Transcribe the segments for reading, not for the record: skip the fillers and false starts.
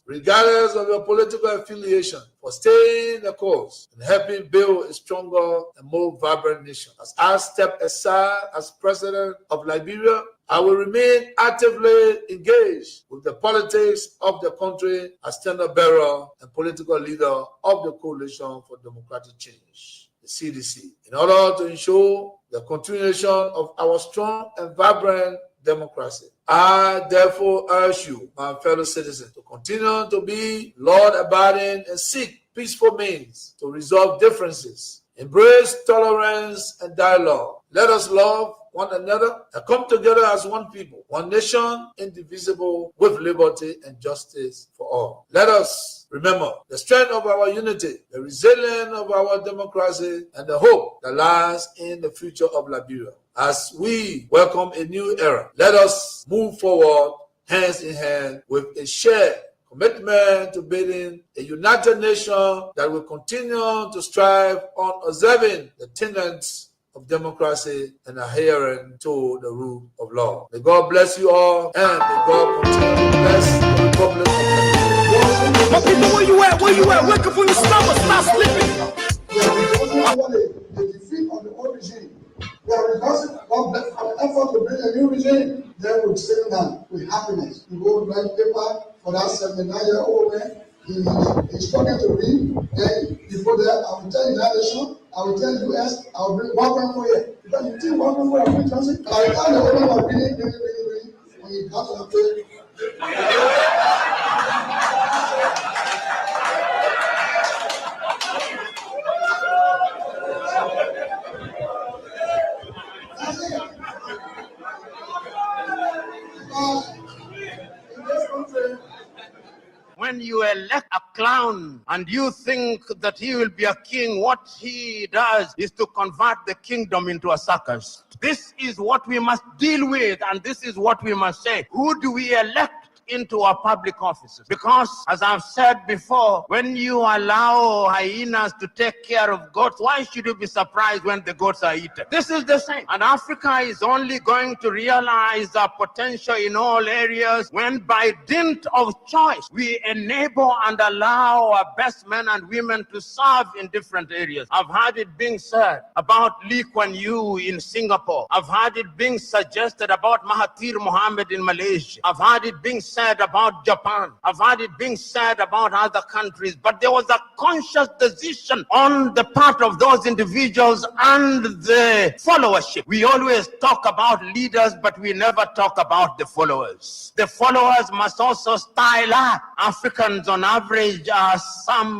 regardless of your political affiliation, for staying the course and helping build a stronger and more vibrant nation. As I step aside as President of Liberia, I will remain actively engaged with the politics of the country as standard bearer and political leader of the Coalition for Democratic Change, the CDC, in order to ensure the continuation of our strong and vibrant democracy. I therefore urge you, my fellow citizens, to continue to be law-abiding and seek peaceful means to resolve differences, embrace tolerance and dialogue. Let us love one another and come together as one people, one nation, indivisible, with liberty and justice for all. Let us remember the strength of our unity, the resilience of our democracy, and the hope that lies in the future of Liberia. As we welcome a new era, let us move forward hands in hand with a shared commitment to building a united nation that will continue to strive on observing the tenets of democracy and adhering to the rule of law. May God bless you all, and may God continue to bless the Republic of Nigeria. My people, where you at? Where you at? Wake up from your stomach, stop sleeping. The defeat of the old regime. We are rehearsing an effort to bring a new regime. Then we'll sit down with happiness. We go write paper for that 79-year-old man. He's struggling to read. Then before that, I will tell United Nations, I will tell US, I will bring 1.4 years. Because you think 1.4 years, I will tell the owner of reading, when he comes to the When you elect a clown and you think that he will be a king, what he does is to convert the kingdom into a circus. This is what we must deal with, and this is what we must say. Who do we elect into our public offices? Because, as I've said before, when you allow hyenas to take care of goats, why should you be surprised when the goats are eaten? This is the same. And Africa is only going to realize our potential in all areas when, by dint of choice, we enable and allow our best men and women to serve in different areas. I've heard it being said about Lee Kuan Yew in Singapore. I've heard it being suggested about Mahathir Mohamad in Malaysia. I've heard it being said about Japan. I've heard it being said about other countries, but there was a conscious decision on the part of those individuals and the followership. We always talk about leaders, but we never talk about the followers. The followers must also style up. Africans on average are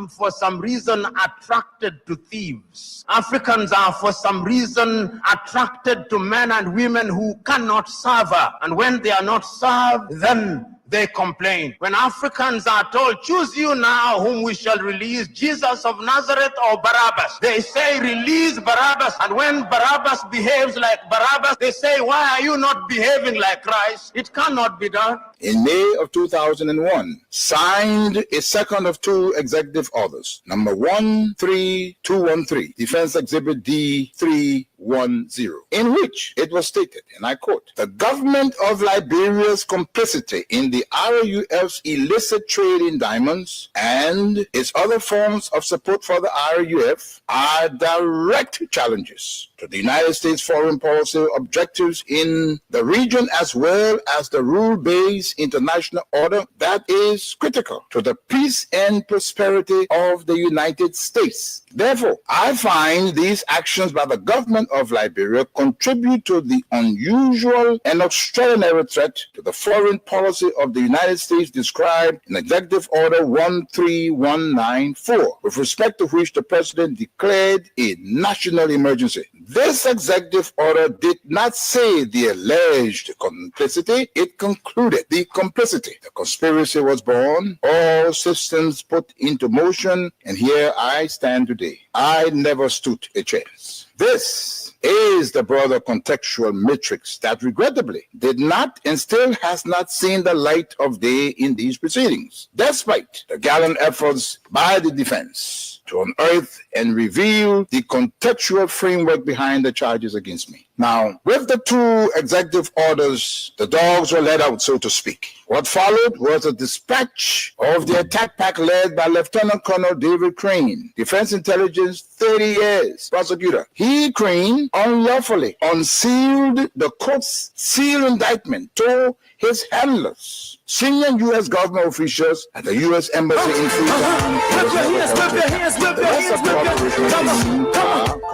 for some reason attracted to thieves. Africans are for some reason attracted to men and women who cannot serve her. And when they are not served, then they complain. When Africans are told, choose you now whom we shall release, Jesus of Nazareth or Barabbas, they say, release Barabbas. And when Barabbas behaves like Barabbas, they say, why are you not behaving like Christ? It cannot be done. In May of 2001, signed a second of two executive orders, number 13213, Defense Exhibit D310, in which it was stated, and I quote, the government of Liberia's complicity in the RUF's illicit trade in diamonds and its other forms of support for the RUF are direct challenges to the United States foreign policy objectives in the region, as well as the rule-based international order that is critical to the peace and prosperity of the United States. Therefore, I find these actions by the government of Liberia contribute to the unusual and extraordinary threat to the foreign policy of the United States described in Executive Order 13194, with respect to which the President declared a national emergency. This executive order did not say the alleged complicity, it concluded the complicity. The conspiracy was born, all systems put into motion, and here I stand today. I never stood a chance. This is the broader contextual matrix that regrettably did not and still has not seen the light of day in these proceedings, despite the gallant efforts by the defense to unearth and reveal the contextual framework behind the charges against me. Now, with the two executive orders, the dogs were let out, so to speak. What followed was a dispatch of the attack pack led by Lieutenant Colonel David Crane, Defense Intelligence 30 years prosecutor. He, Crane, unlawfully unsealed the court's sealed indictment to his handlers, senior U.S. government officials at the U.S. Embassy in Freetown. Whip your hands, whip your hands, whip your hands, whip your hands. Come on,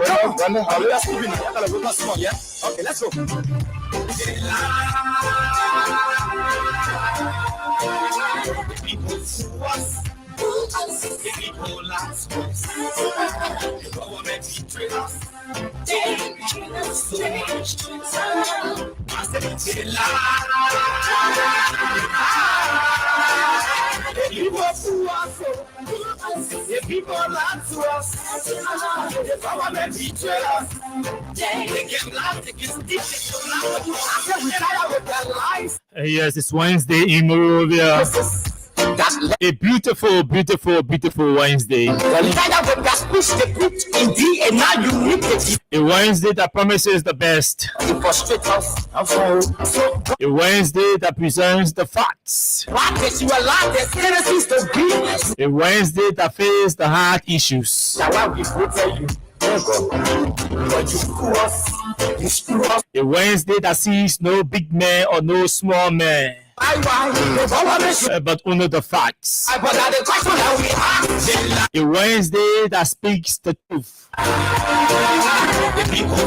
come on, come on. Let's move in. I gotta whip my song, yeah? Okay, let's go. People sue us. The people last us. The government betray us. Dangerous, dangerous. I said it's a lie. The people sue us. The people lie to us. The government betray us. They can lie, they can steal, they can lie. I said we tired with their lies. Yes, it's Wednesday in Monrovia. A beautiful, beautiful, beautiful Wednesday. A Wednesday that promises the best. A Wednesday that presents the facts. A Wednesday that faces the hard issues. A Wednesday that sees no big man or no small man, but only the facts. A Wednesday that speaks the truth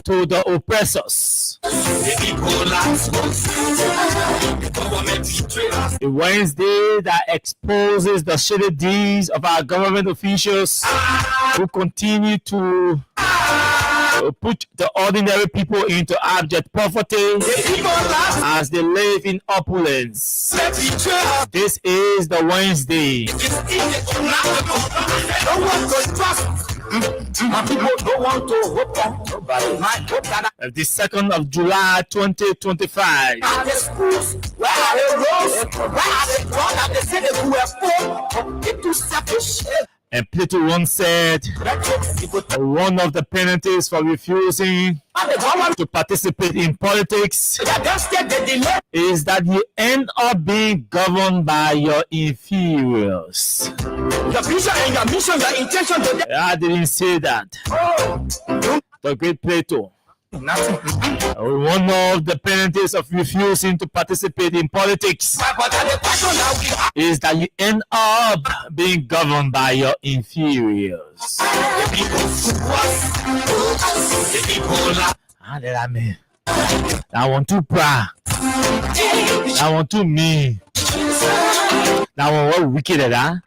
to the oppressors. A Wednesday that exposes the shady deeds of our government officials who continue to put the ordinary people into abject poverty as they live in opulence. This is the Wednesday. The 2nd of July 2025. And Plato once said, one of the penalties for refusing to participate in politics is that you end up being governed by your inferiors. Your vision and your mission, your intention. I didn't say that. The great Plato. One of the penalties of refusing to participate in politics is that you end up being governed by your inferiors. That one too proud. That one too mean. That one what wicked, huh?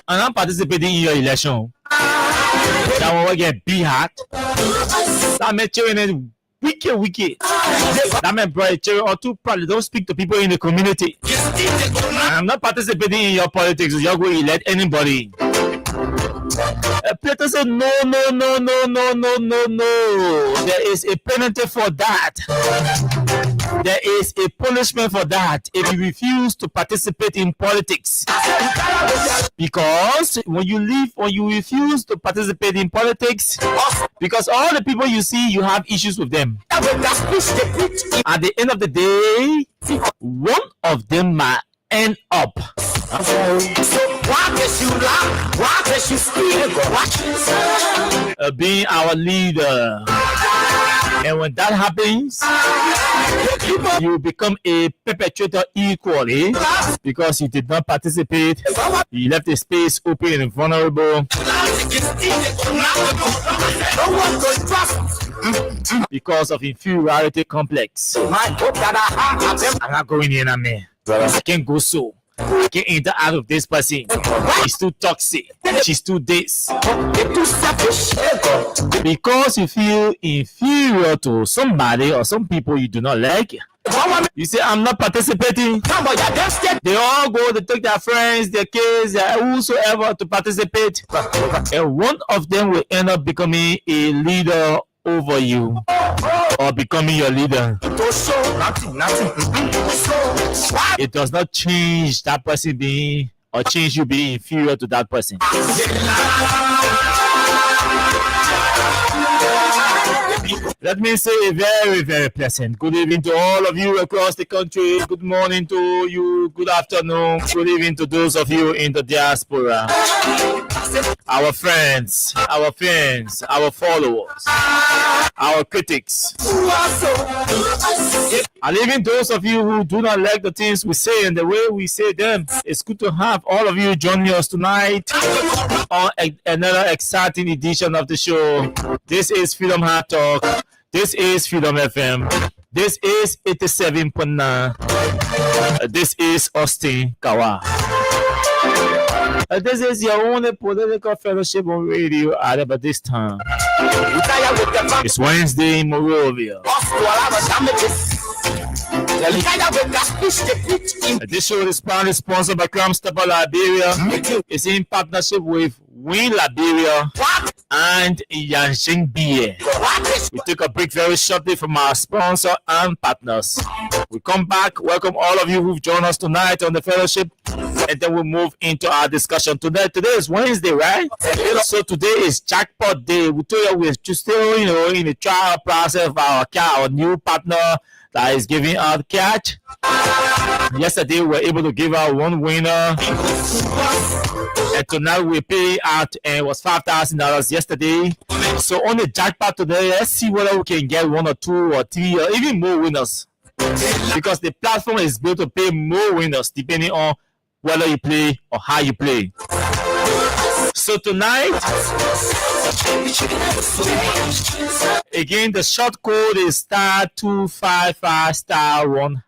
I'm not participating in your election. That one will get beat hot. That man children wicked. That man brother children are too proud. They don't speak to people in the community. I'm not participating in your politics. You're going to elect anybody. Plato said, no. There is a penalty for that. There is a punishment for that if you refuse to participate in politics. Because when you refuse to participate in politics, because all the people you see, you have issues with them. At the end of the day, one of them might end up being our leader. And when that happens, you become a perpetrator equally because you did not participate. You left the space open and vulnerable. Because of inferiority complex. I'm not going in on me. I can't go so. I can't enter out of this person. He's too toxic. She's too this. Because you feel inferior to somebody or some people you do not like, you say, I'm not participating. They all go, they take their friends, their kids, whosoever to participate. And one of them will end up becoming a leader over you or becoming your leader. It does not change that person being or change you being inferior to that person. Let me say a very, very pleasant good evening to all of you across the country. Good morning to you. Good afternoon. Good evening to those of you in the diaspora. Our friends, our fans, our followers, our critics, and even those of you who do not like the things we say and the way we say them. It's good to have all of you joining us tonight on another exciting edition of the show. This is Freedom Hard Talk. This is Freedom FM. This is 87.9. This is Austin Kawa. This is your only political fellowship on radio at about this time. It's Wednesday in Morovia. This show is proudly sponsored by Cram Stopper Liberia. It's in partnership with Win Liberia and Yanjing Beer. We take a break very shortly from our sponsor and partners. We come back, welcome all of you who've joined us tonight on the fellowship, and then we'll move into our discussion. Today is Wednesday, right? So today is jackpot day. We told you we're just still, in the trial process of our new partner that is giving out cash. Yesterday we were able to give out one winner, and tonight we pay out, and it was $5,000 yesterday. So on the jackpot today, let's see whether we can get 1 or 2 or 3 or even more winners, because the platform is built to pay more winners depending on whether you play or how you play. So tonight, again, the short code is *255*1#.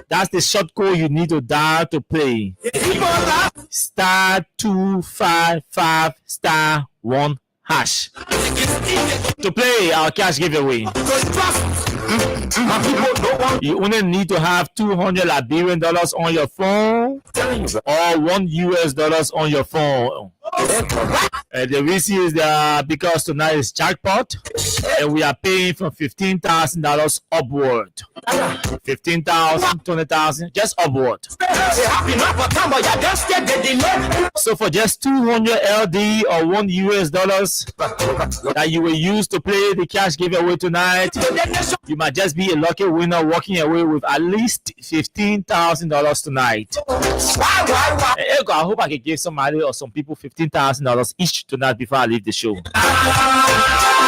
That's the short code you need to dial to play. *255*1#. To play our cash giveaway, you only need to have $200 Liberian on your phone or $1 on your phone. The reason is that because tonight is jackpot, and we are paying from $15,000 upward. 15,000, 20,000, just upward. So for just $200 LD or $1 that you will use to play the cash giveaway tonight, you might just be a lucky winner walking away with at least $15,000 tonight. I hope I can give somebody or some people $15,000 each tonight before I leave the show.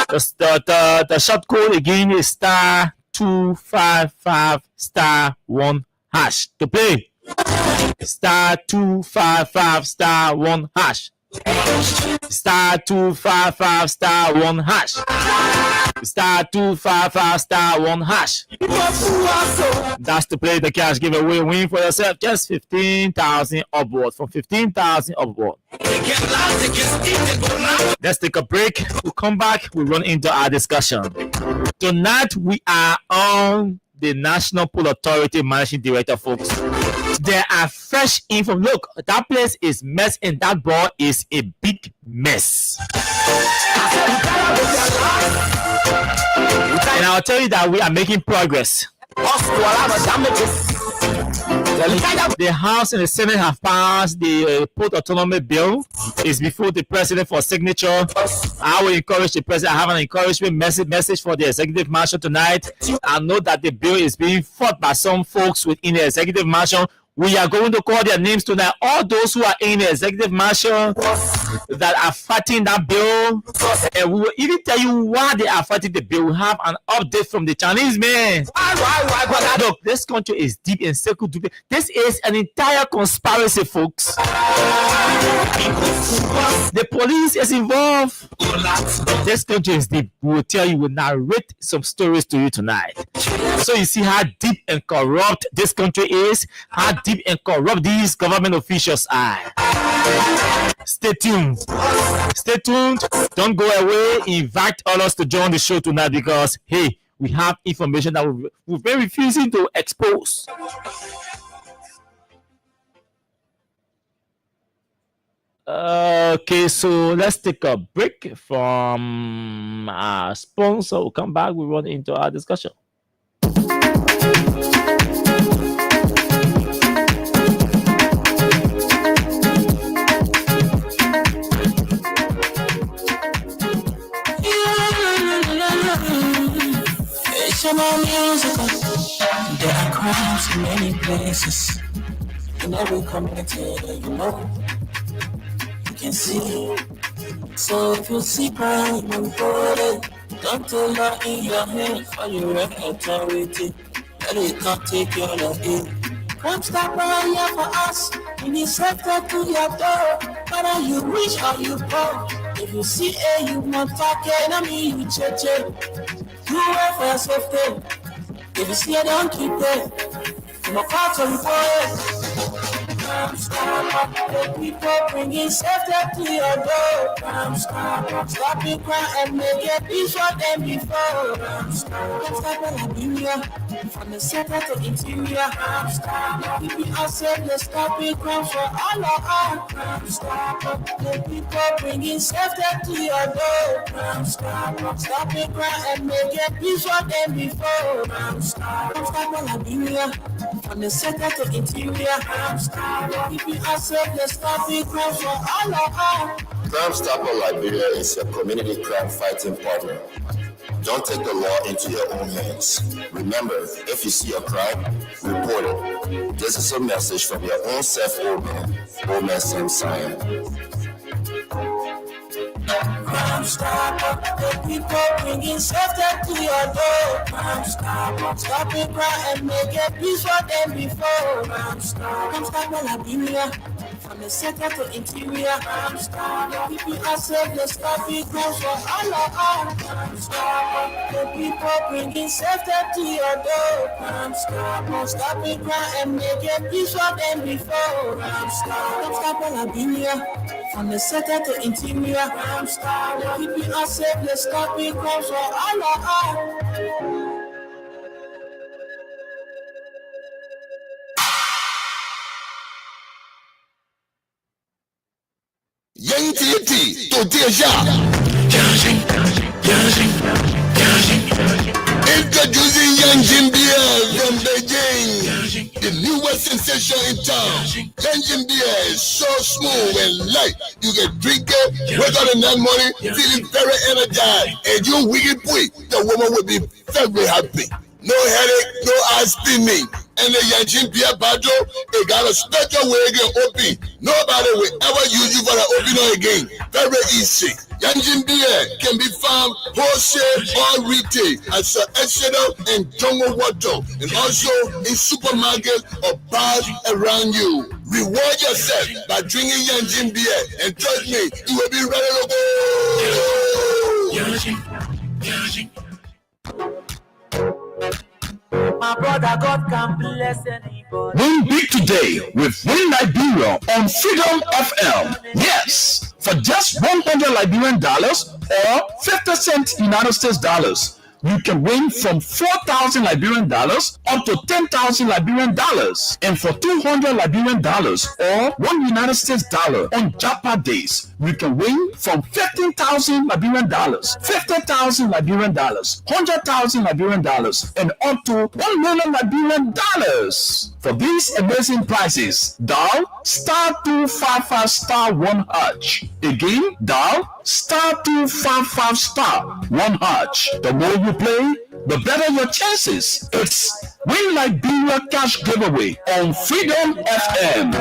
The short code again is *255*1#. To play, *255*1#. *255*1#. *255*1#. That's to play the cash giveaway. Win for yourself just 15,000 upward. From 15,000 upward. Let's take a break. We'll come back. We'll run into our discussion. Tonight we are on the National Pool Authority Managing Director, folks. There are fresh info. Look, that place is mess, and that ball is a big mess. And I'll tell you that we are making progress. The House and the Senate have passed the Port Autonomy Bill. It's before the President for signature. I will encourage the President. I have an encouragement message for the Executive Mansion tonight. I know that the bill is being fought by some folks within the Executive Mansion. We are going to call their names tonight. All those who are in the Executive Mansion that are fighting that bill, and we will even tell you why they are fighting the bill. We have an update from the Chinese man. Look, this country is deep in circle. This is an entire conspiracy, folks. The police is involved. This country is deep. We will tell you, we will narrate some stories to you tonight. So you see how deep and corrupt this country is, how deep and corrupt these government officials are. Stay tuned. Stay tuned. Don't go away. Invite others to join the show tonight because, hey, we have information that we've been refusing to expose. Okay, so let's take a break from our sponsor. We'll come back. We'll run into our discussion. places, in every community, you can see. So if you see crime and it, don't take law in your hand for your authority. That it can't take your life. Crime stop right here for us. We need safety to your door. Whether you rich or you poor. If you see a human talking, I mean you check. You wait for your safety. If you see a don't keep it. No part of you. Crime stop, the people bringing safety to your door. Crime stop, stopping crime and make it peace for them before. Crime stop, Liberia, from the center to interior. Crime stop, keeping us safe, let's stop it crime for all of us. Crime stop, the people bringing safety to your door. Crime stop, stopping crime and make it peace for them before. Crime stop, Liberia, from the center to interior. Crime stop, keeping us safe, let's stop it crime for all of us. Crime Stopper Liberia is your community crime fighting partner. Don't take the law into your own hands. Remember, if you see a crime, report it. This is a message from your own self, Old Man Sam Sion. Crime Stopper, the people bringing safety to your door. Crime Stopper, stopping crime and make it peace for them before. Crime Stopper Liberia, from the center to interior. Crime Stopper, keeping us safe, let's stop it crime for all of us. Crime Stopper, the people bringing safety to your door. Crime Stopper, stopping crime and make it peace for them before. Crime Stopper Liberia, from the center to interior. Crime Stopper, keeping us safe, let's stop it crime for all of us. Yang TT to Deja. Introducing Yang Jimbia from Beijing, the newest sensation in town. Yang Jimbia is so smooth and light. You can drink it, wake up in that morning, feeling very energized. And you wicked boy, the woman will be very happy. No headache, no eye spinning. And the Yang Jimbia bottle, it got a special way again open. Nobody will ever use you for the opener again. Very easy. Yang Jimbia can be found wholesale or retail at Sir Exeter and Jungle Water, and also in supermarkets or bars around you. Reward yourself by drinking Yang Jimbia, and trust me, you will be ready to go. My brother, God can bless anybody. Win big today with Win Liberia on Freedom FM. Yes, for just $100 Liberian dollars or 50 cents United States dollars, you can win from 4,000 Liberian dollars up to 10,000 Liberian dollars. And for $200 Liberian dollars or $1 United States dollar on Japa days, you can win from 15,000 Liberian dollars, 50,000 Liberian dollars, 100,000 Liberian dollars, and up to 1 million Liberian dollars. For these amazing prizes, dial *255*1#. Again, dial *255*1#. The more you play, the better your chances. It's Win Liberia Cash Giveaway on Freedom FM.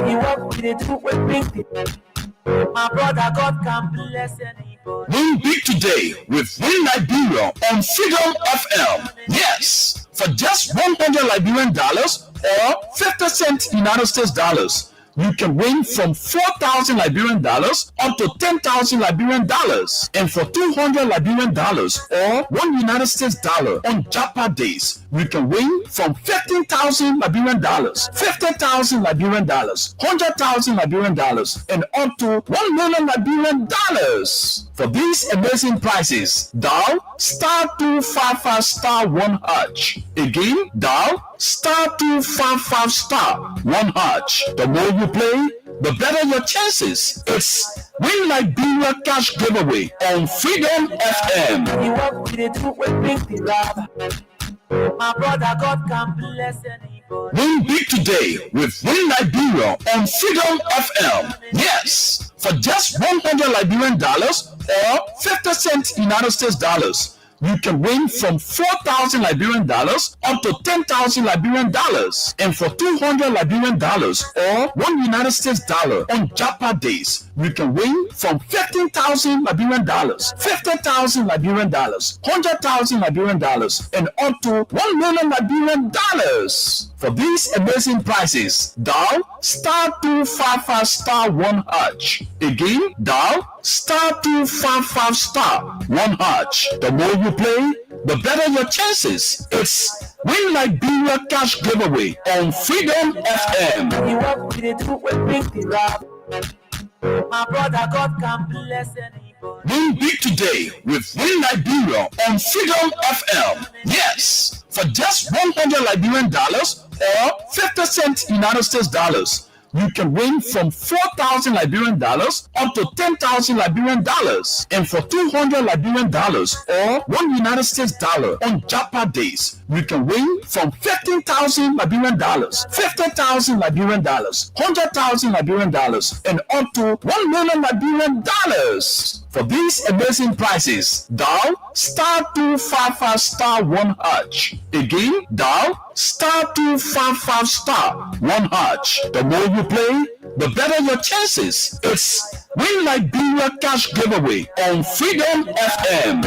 My brother, God can bless anybody. Win big today with Win Liberia on Freedom FM. Yes, for just $100 Liberian dollars or 50 cents United States dollars, you can win from 4,000 Liberian dollars up to 10,000 Liberian dollars. And for $200 Liberian dollars or $1 United States dollar on Japa days, you can win from 15,000 Liberian dollars, 50,000 Liberian dollars, 100,000 Liberian dollars, and up to 1 million Liberian dollars. For these amazing prizes, dial *255*1#. Again, dial *255*1#. The more you play, the better your chances. It's Win Liberia Cash Giveaway on Freedom FM. My brother, God can bless anybody. Win big today with Win Liberia on Freedom FM. Yes, for just $100 Liberian dollars or 50 cents United States dollars, you can win from 4,000 Liberian dollars up to 10,000 Liberian dollars. And for 200 Liberian dollars or $1 United States dollar on Japa days, you can win from 15,000 Liberian dollars, 50,000 Liberian dollars, 100,000 Liberian dollars, and up to 1 million Liberian dollars. For these amazing prizes, dial *255*1#. Again, dial *255*1#. The more you play, the better your chances. It's Win Liberia Cash Giveaway on Freedom FM. My brother, God can bless anybody. Win big today with Win Liberia on Freedom FM. Yes, for just 100 Liberian dollars or 50 cents United States dollars, you can win from 4,000 Liberian dollars up to 10,000 Liberian dollars. And for 200 Liberian dollars or $1 United States dollar on Japa days, you can win from 15,000 Liberian dollars, 50,000 Liberian dollars, 100,000 Liberian dollars, and up to 1 million Liberian dollars. For these amazing prizes, dial *255*1#. Again, dial *255*1#. The more you play, the better your chances. It's Win Liberia Cash Giveaway on Freedom FM.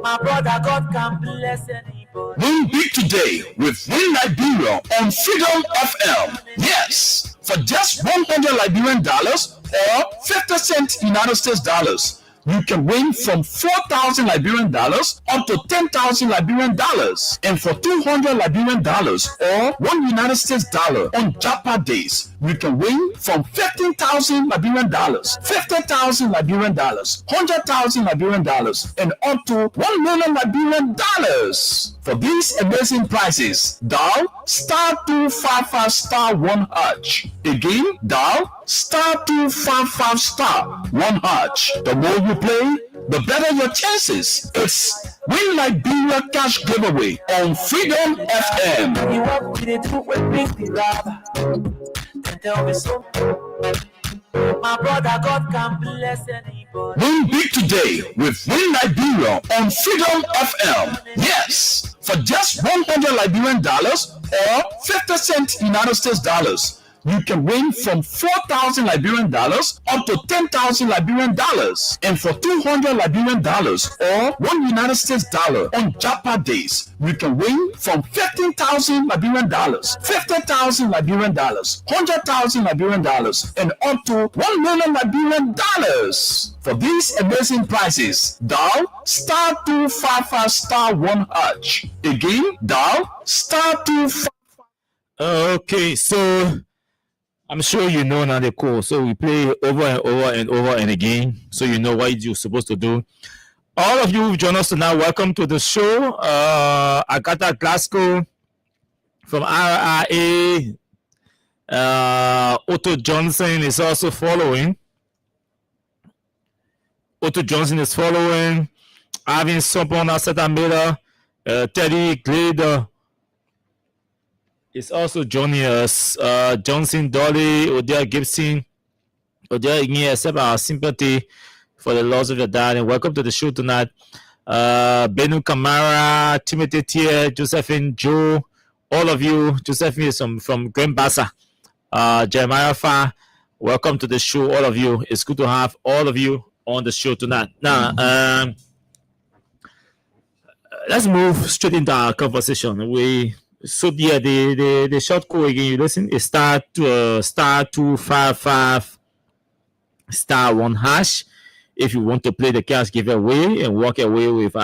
My brother, God can bless anybody. Win big today with Win Liberia on Freedom FM. Yes, for just 100 Liberian dollars or 50 cents United States dollars, you can win from 4,000 Liberian dollars up to 10,000 Liberian dollars. And for 200 Liberian dollars or $1 United States dollar on Japa days, you can win from 15,000 Liberian dollars, 50,000 Liberian dollars, 100,000 Liberian dollars, and up to 1 million Liberian dollars. For these amazing prizes, dial *255*1#. Again, dial *255*1#. The more you play, the better your chances. It's Win Liberia Cash Giveaway on Freedom FM. My brother, God can bless anybody. Win big today with Win Liberia on Freedom FM. Yes, for just 100 Liberian dollars or 50 cents United States dollars, you can win from 4,000 Liberian dollars up to 10,000 Liberian dollars. And for 200 Liberian dollars or $1 United States dollar on Japa days, you can win from 15,000 Liberian dollars, 50,000 Liberian dollars, 100,000 Liberian dollars, and up to 1 million Liberian dollars. For these amazing prizes, dial *255*1#. Again, dial *255. Okay, so I'm sure you know now the code. So we play over and over and over and again, so you know what you're supposed to do. All of you who've joined us tonight, welcome to the show. Agatha Glasgow from RRA. Otto Johnson is also following. Otto Johnson is following. Arvin Sopona, Seta Miller, Teddy Glader is also joining us. Johnson Dolly, Odell Gibson. Odell, again, accept our sympathy for the loss of your dad, and welcome to the show tonight. Benu Kamara, Timothy Tier, Josephine Joe, all of you. Josephine is from Grand Bassa. Jeremiah Fa, welcome to the show, all of you. It's good to have all of you on the show tonight. Now, let's move straight into our conversation. The short code again, you listen, is *255*1#. If you want to play the cash giveaway and walk away with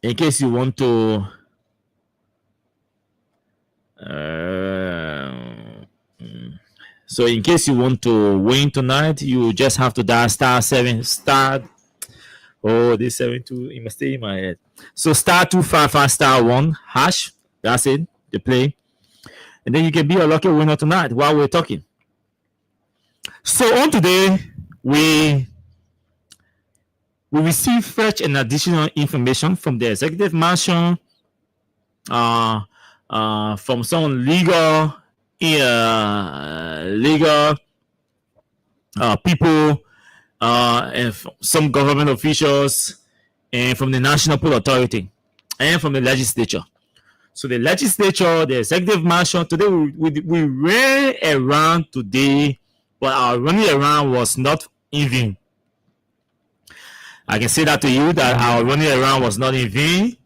in case you want to so in case you want to win tonight, you just have to dial *7*. Oh, this 72, it must stay in my head. So *255*1#. That's it, the play. And then you can be a lucky winner tonight while we're talking. So on today, we receive fresh and additional information from the Executive Mansion from some legal people, and some government officials, and from the National Poll Authority, and from the legislature. So the legislature, the executive mansion, today we ran around today, but our running around was not in vain. I can say that to you, that our running around was not in vain.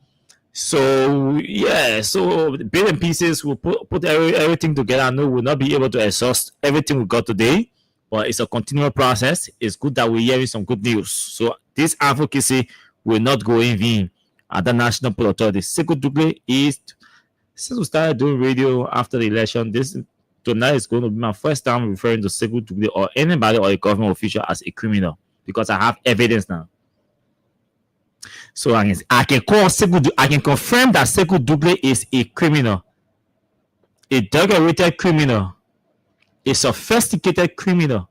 So yeah, so bit and pieces will put everything together. I know we'll not be able to exhaust everything we got today, but it's a continual process. It's good that we're hearing some good news. So this advocacy will not go in vain at the National Poll Authority. Sekou Doumbouya is, since we started doing radio after the election, tonight is going to be my first time referring to Sekou Doumbouya or anybody or a government official as a criminal, because I have evidence now. So I can call Sekou Doumbouya, I can confirm that Sekou Doumbouya is a criminal, a drug-related criminal, a sophisticated criminal.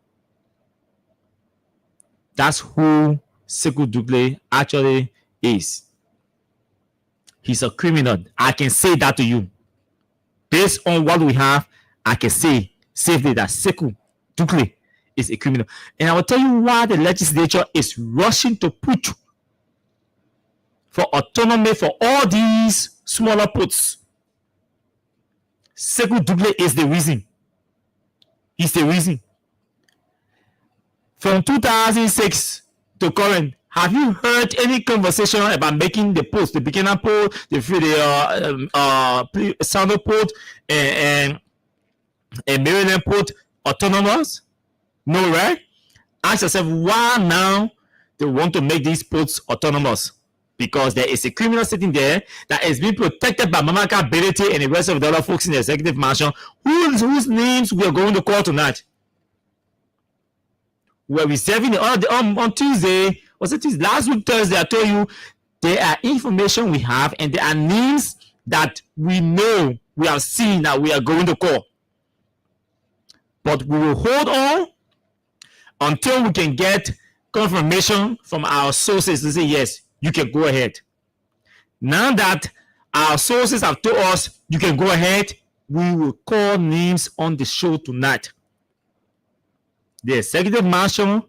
That's who Sekou Doumbouya actually is. He's a criminal. I can say that to you. Based on what we have, I can say safely that Sekou Doumbouya is a criminal. And I will tell you why the legislature is rushing to put for autonomy for all these smaller posts. Sekou Doumbouya is the reason. He's the reason. From 2006 to current, have you heard any conversation about making the post, the beginner post, the Southern post, and Maryland post autonomous? No, right? Ask yourself why now they want to make these posts autonomous. Because there is a criminal sitting there that is being protected by Mamaka Belete and the rest of the other folks in the executive mansion, whose names we are going to call tonight. We're reserving on Tuesday, was it Tuesday? Last week, Thursday, I told you there are information we have and there are names that we know, we have seen that we are going to call. But we will hold on until we can get confirmation from our sources to say, yes, you can go ahead. Now that our sources have told us you can go ahead, we will call names on the show tonight. The executive mansion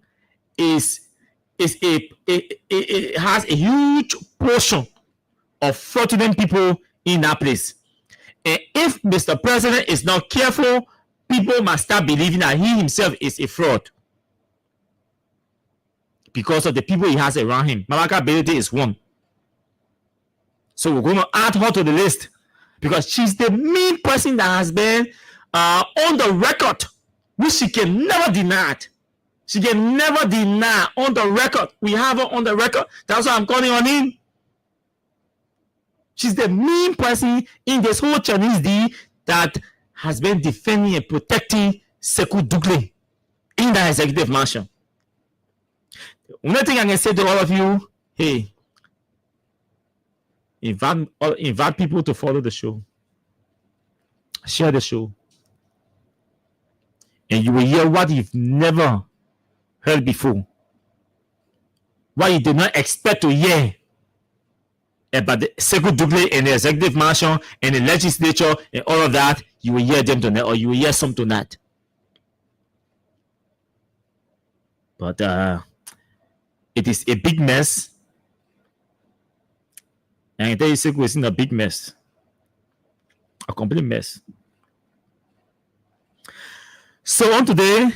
has a huge portion of fraudulent people in that place. And if Mr. President is not careful, people must start believing that he himself is a fraud, because of the people he has around him. Mamaka Belete is one. So we're going to add her to the list because she's the main person that has been on the record, which she can never deny. She can never deny on the record. We have her on the record. That's why I'm calling on him. She's the main person in this whole Chinese deal that has been defending and protecting Sekou Doumbouya in the executive mansion. One thing I can say to all of you, hey, invite people to follow the show. Share the show. And you will hear what you've never heard before. What you did not expect to hear about the Sekou Doumbouya and the executive mansion and the legislature and all of that, you will hear them tonight, or you will hear some tonight. But it is a big mess. And I tell you, Sekou is in a big mess. A complete mess. So on today,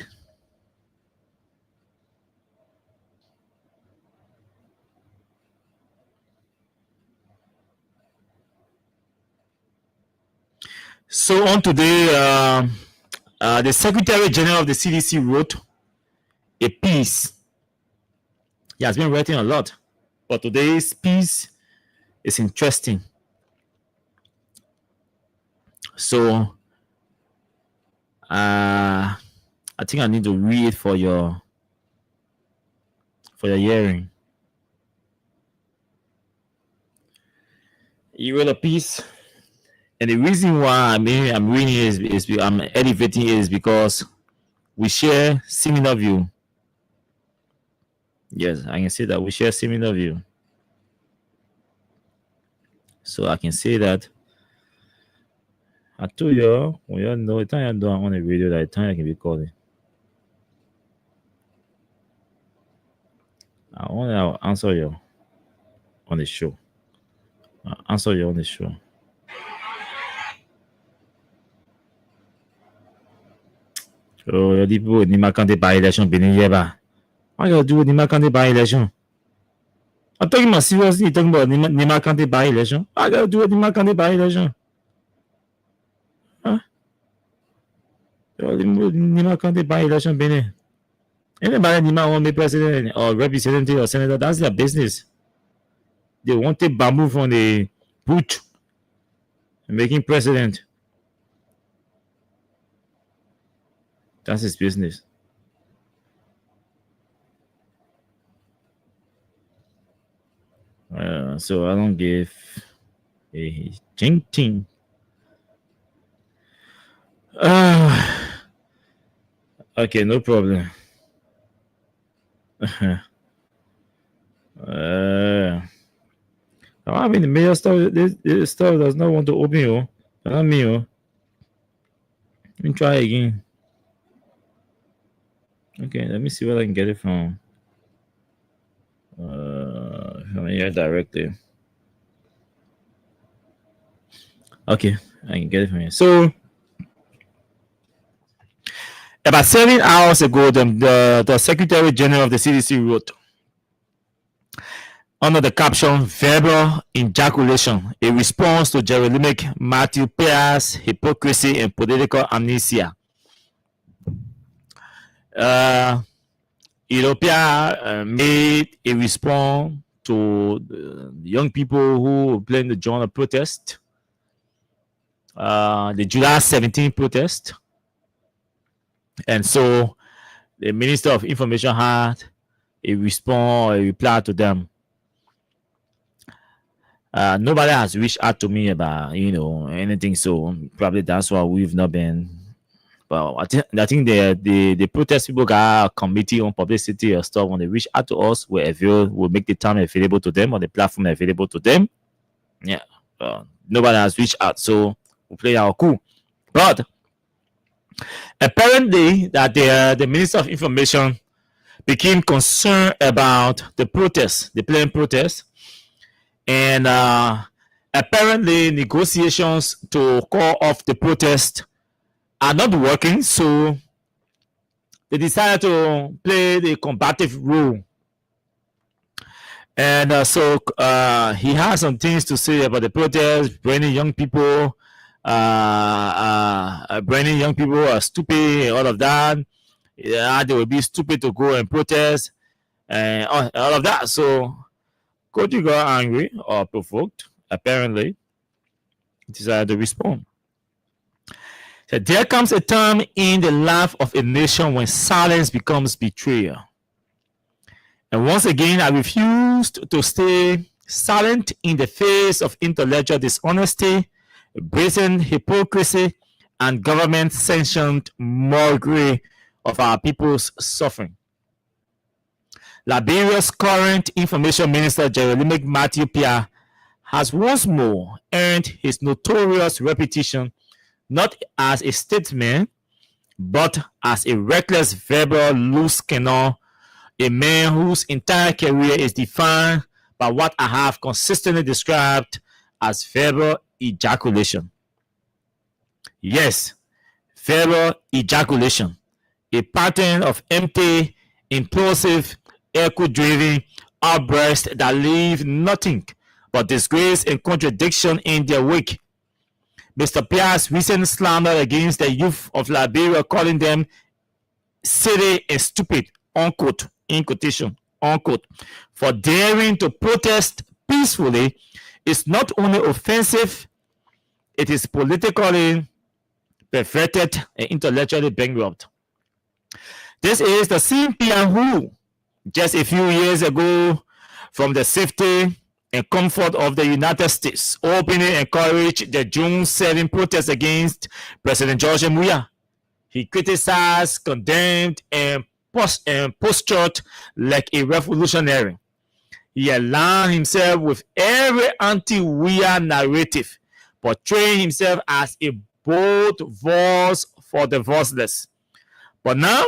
the Secretary General of the CDC wrote a piece. He has been writing a lot, but today's piece is interesting. So I think I need to read for your hearing. He wrote a piece, and the reason why I'm reading it I'm elevating it is because we share similar view. Yes, I can say that we share similar view. So I can say that I told you, when you know, the time you do on the radio, that time I can be calling. I want to answer you on the show. I'll answer you on the show. So, you people, ni makante by election, Benin Yeba. What you do with ni makante by election? I'm talking about seriously, talking about ni makante by election. I gotta do with ni makante by election. Huh? Ni makante by election, Benin. Anybody ni want to be president or representative or senator, that's their business. They want to bamboo from the boot making president. That's his business. So I don't give a ching. Okay, no problem. I mean, the major stuff, this stuff does not want to open you. Not me. Let me try again. Okay, let me see where I can get it from here directly. Okay, I can get it from here. So, about 7 hours ago, the Secretary General of the CDC wrote, under the caption, verbal ejaculation, a response to Jeremy Matthew Pierce's hypocrisy and political amnesia. Ethiopia made a response to the young people who plan to join a protest, the July 17 protest. And so the Minister of Information had a reply to them. Nobody has reached out to me about, anything. So probably that's why we've not been. But I think the protest people got a committee on publicity or stuff. When they reach out to us, we'll make the time available to them or the platform available to them. Yeah. Nobody has reached out. So we'll play our cool. But apparently that the Minister of Information became concerned about the protest, the planned protest. And apparently negotiations to call off the protest are not working, so they decided to play the combative role. And so he has some things to say about the protest, branding young people are stupid, all of that. Yeah, they will be stupid to go and protest, and all of that. So Koti got angry or provoked, apparently. He decided to respond. So there comes a time in the life of a nation when silence becomes betrayal. And once again, I refused to stay silent in the face of intellectual dishonesty, brazen hypocrisy, and government-sanctioned mockery of our people's suffering. Liberia's current information minister, Jeremy Matthew Pierce, has once more earned his notorious reputation not as a statesman, but as a reckless verbal loose cannon, a man whose entire career is defined by what I have consistently described as verbal ejaculation. Yes, verbal ejaculation, a pattern of empty, impulsive, echo-driven outbursts that leave nothing but disgrace and contradiction in their wake. Mr. Pierce's recent slander against the youth of Liberia, calling them silly and stupid, unquote, in quotation, unquote, for daring to protest peacefully is not only offensive, it is politically perverted and intellectually bankrupt. This is the same Pierce who, just a few years ago, from the safety and comfort of the United States, openly encouraged the June 7 protests against President George Weah. He criticized, condemned, and postured like a revolutionary. He aligned himself with every anti-Weah narrative, portraying himself as a both voice for the voiceless. But now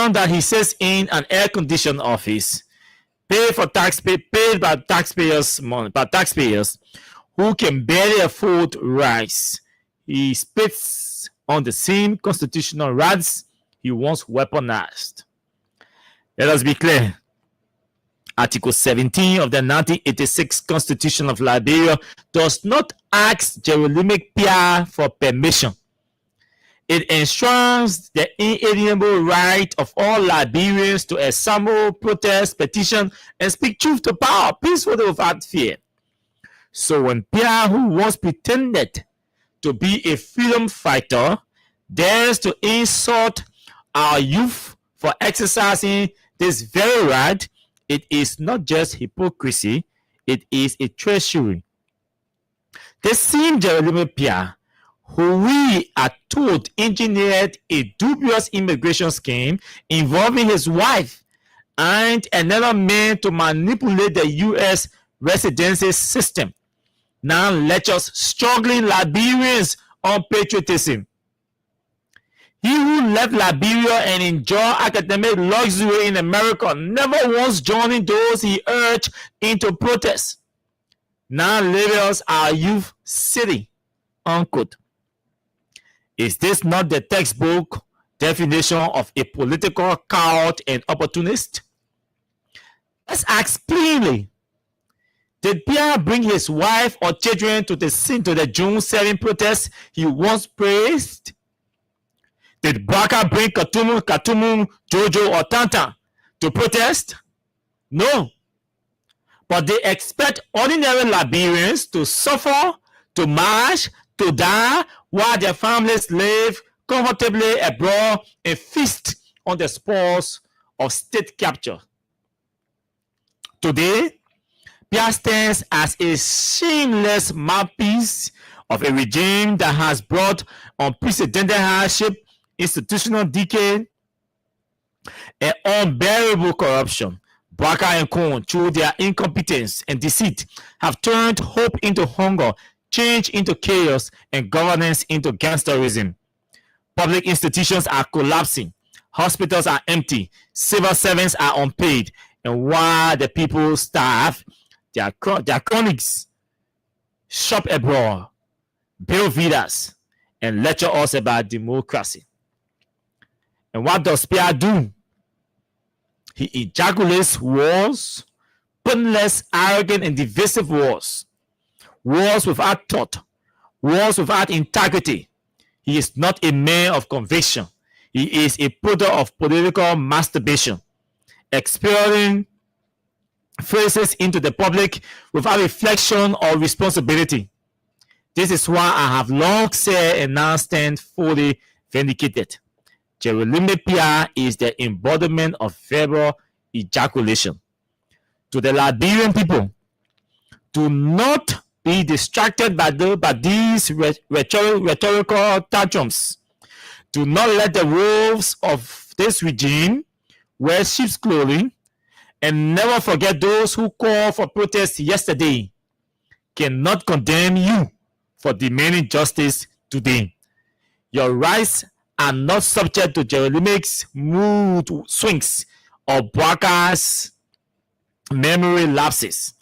that he sits in an air-conditioned office, paid by taxpayers' who can barely afford rice, he spits on the same constitutional rights he once weaponized. Let us be clear. Article 17 of the 1986 Constitution of Liberia does not ask Jerolimic Pia for permission. It enshrines the inalienable right of all Liberians to assemble, protest, petition, and speak truth to power peacefully without fear. So when Pia, who once pretended to be a freedom fighter, dares to insult our youth for exercising this very right, it is not just hypocrisy, it is a treachery. The same Jerolimic Pia, who we are told engineered a dubious immigration scheme involving his wife and another man to manipulate the U.S. residency system, now lectures struggling Liberians on patriotism. He who left Liberia and enjoyed academic luxury in America, never once joining those he urged into protest, now labels our youth city, unquote. Is this not the textbook definition of a political coward and opportunist? Let's ask plainly. Did Pia bring his wife or children to the scene to the June 7 protest he once praised? Did Baka bring Katumu, Jojo, or Tanta to protest? No. But they expect ordinary Liberians to suffer, to march, to die, while their families live comfortably abroad and feast on the spoils of state capture. Today, Pia stands as a shameless mouthpiece of a regime that has brought unprecedented hardship, institutional decay, and unbearable corruption. Baka and Kon, through their incompetence and deceit, have turned hope into hunger, change into chaos, and governance into gangsterism. Public institutions are collapsing, hospitals are empty, civil servants are unpaid, and while the people starve, their colleagues shop abroad, build villas, and lecture us about democracy. And what does Pia do? He ejaculates wars, pointless, arrogant, and divisive wars. Wars without thought, wars without integrity. He is not a man of conviction. He is a product of political masturbation, expelling phrases into the public without reflection or responsibility. This is why I have long said and now stand fully vindicated. Jerolimic Pia is the embodiment of verbal ejaculation. To the Liberian people, do not be distracted by these rhetorical tantrums. Do not let the wolves of this regime wear sheep's clothing, and never forget those who called for protest yesterday cannot condemn you for demanding justice today. Your rights are not subject to Jerolimic's mood swings or Baka's memory lapses.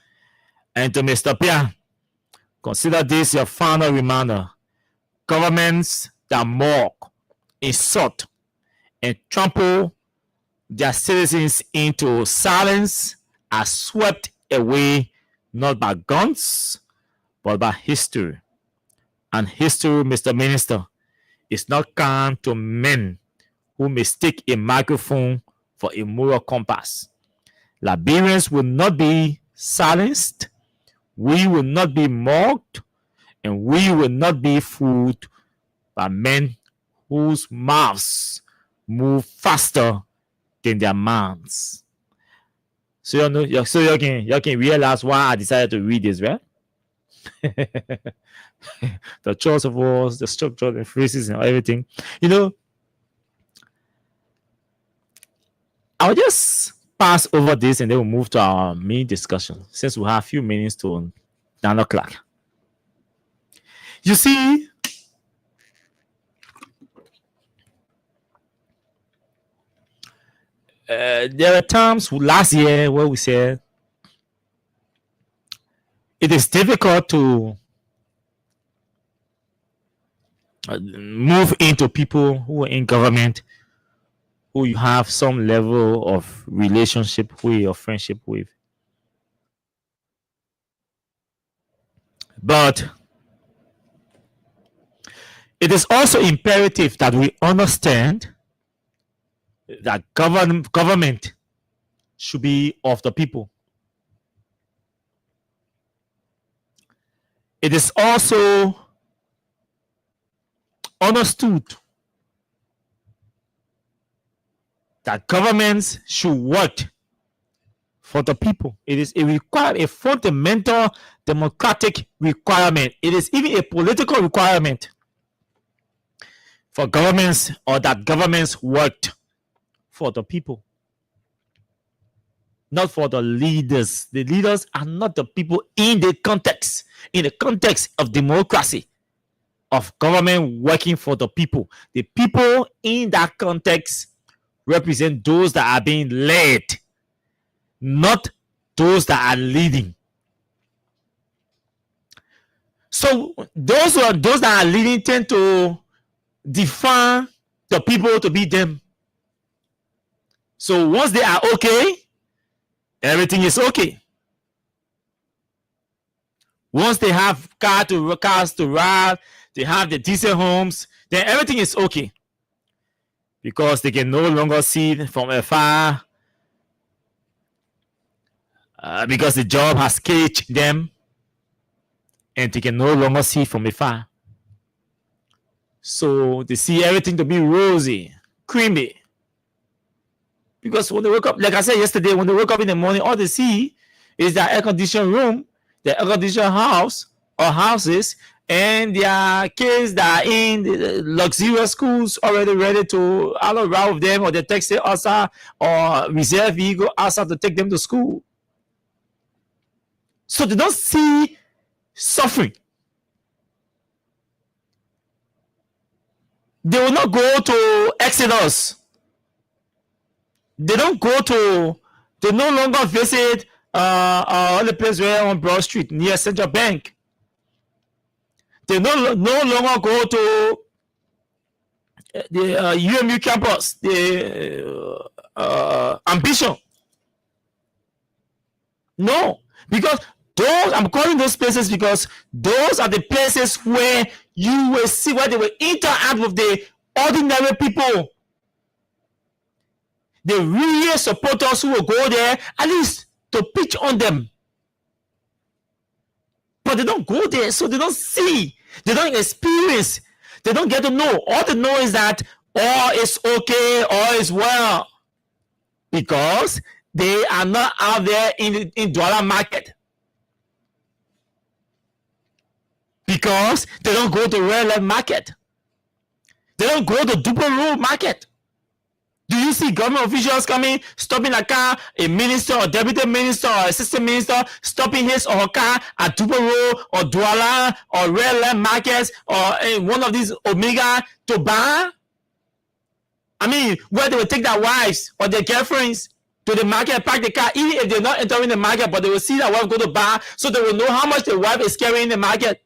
And to Mr. Pia, consider this your final reminder. Governments that mock, insult, and trample their citizens into silence are swept away not by guns, but by history. And history, Mr. Minister, is not kind to men who mistake a microphone for a moral compass. Liberians will not be silenced, we will not be mocked, and we will not be fooled by men whose mouths move faster than their minds. So you can realize why I decided to read this, right? The choice of words, the structure, and phrases, and everything. I'll just pass over this and then we'll move to our main discussion since we have a few minutes to 9 o'clock. You see, there are times last year where we said it is difficult to move into people who are in government who you have some level of relationship with or friendship with. But it is also imperative that we understand that government should be of the people. It is also understood that governments should work for the people. It is a fundamental democratic requirement. It is even a political requirement for governments, or that governments worked for the people, not for the leaders. The leaders are not the people in the context of democracy, of government working for the people. The people in that context represent those that are being led, not those that are leading. So those that are leading tend to define the people to be them. So once they are okay, everything is okay. Once they have cars to ride, they have the decent homes, then everything is okay. Because they can no longer see from afar, because the job has caged them, and they can no longer see from afar. So they see everything to be rosy, creamy. Because when they wake up, like I said yesterday, when they wake up in the morning, all they see is their air-conditioned room, their air-conditioned house or houses, and their kids that are in the luxurious schools already ready to ride with them, or they taxi outside or reserve vehicle outside to take them to school. So they don't see suffering. They will not go to Exodus. They don't go to, they no longer visit the place where on Broad Street near Central Bank. They no longer go to the UMU campus, the Ambition. No, because those, I'm calling those places because those are the places where you will see, where they will interact with the ordinary people. The real supporters who will go there at least to pitch on them. But they don't go there, so they don't see. They don't experience. They don't get to know. All they know is that all is okay, all is well. Because they are not out there in dollar market. Because they don't go to real market. They don't go to Duper Road market. Do you see government officials coming, stopping a car, a minister or deputy minister or assistant minister, stopping his or her car at Duper Road or Douala or Real Land Markets or in one of these Omega to buy? I mean, where they will take their wives or their girlfriends to the market, park the car, even if they're not entering the market, but they will see that wife go to buy, so they will know how much the wife is carrying in the market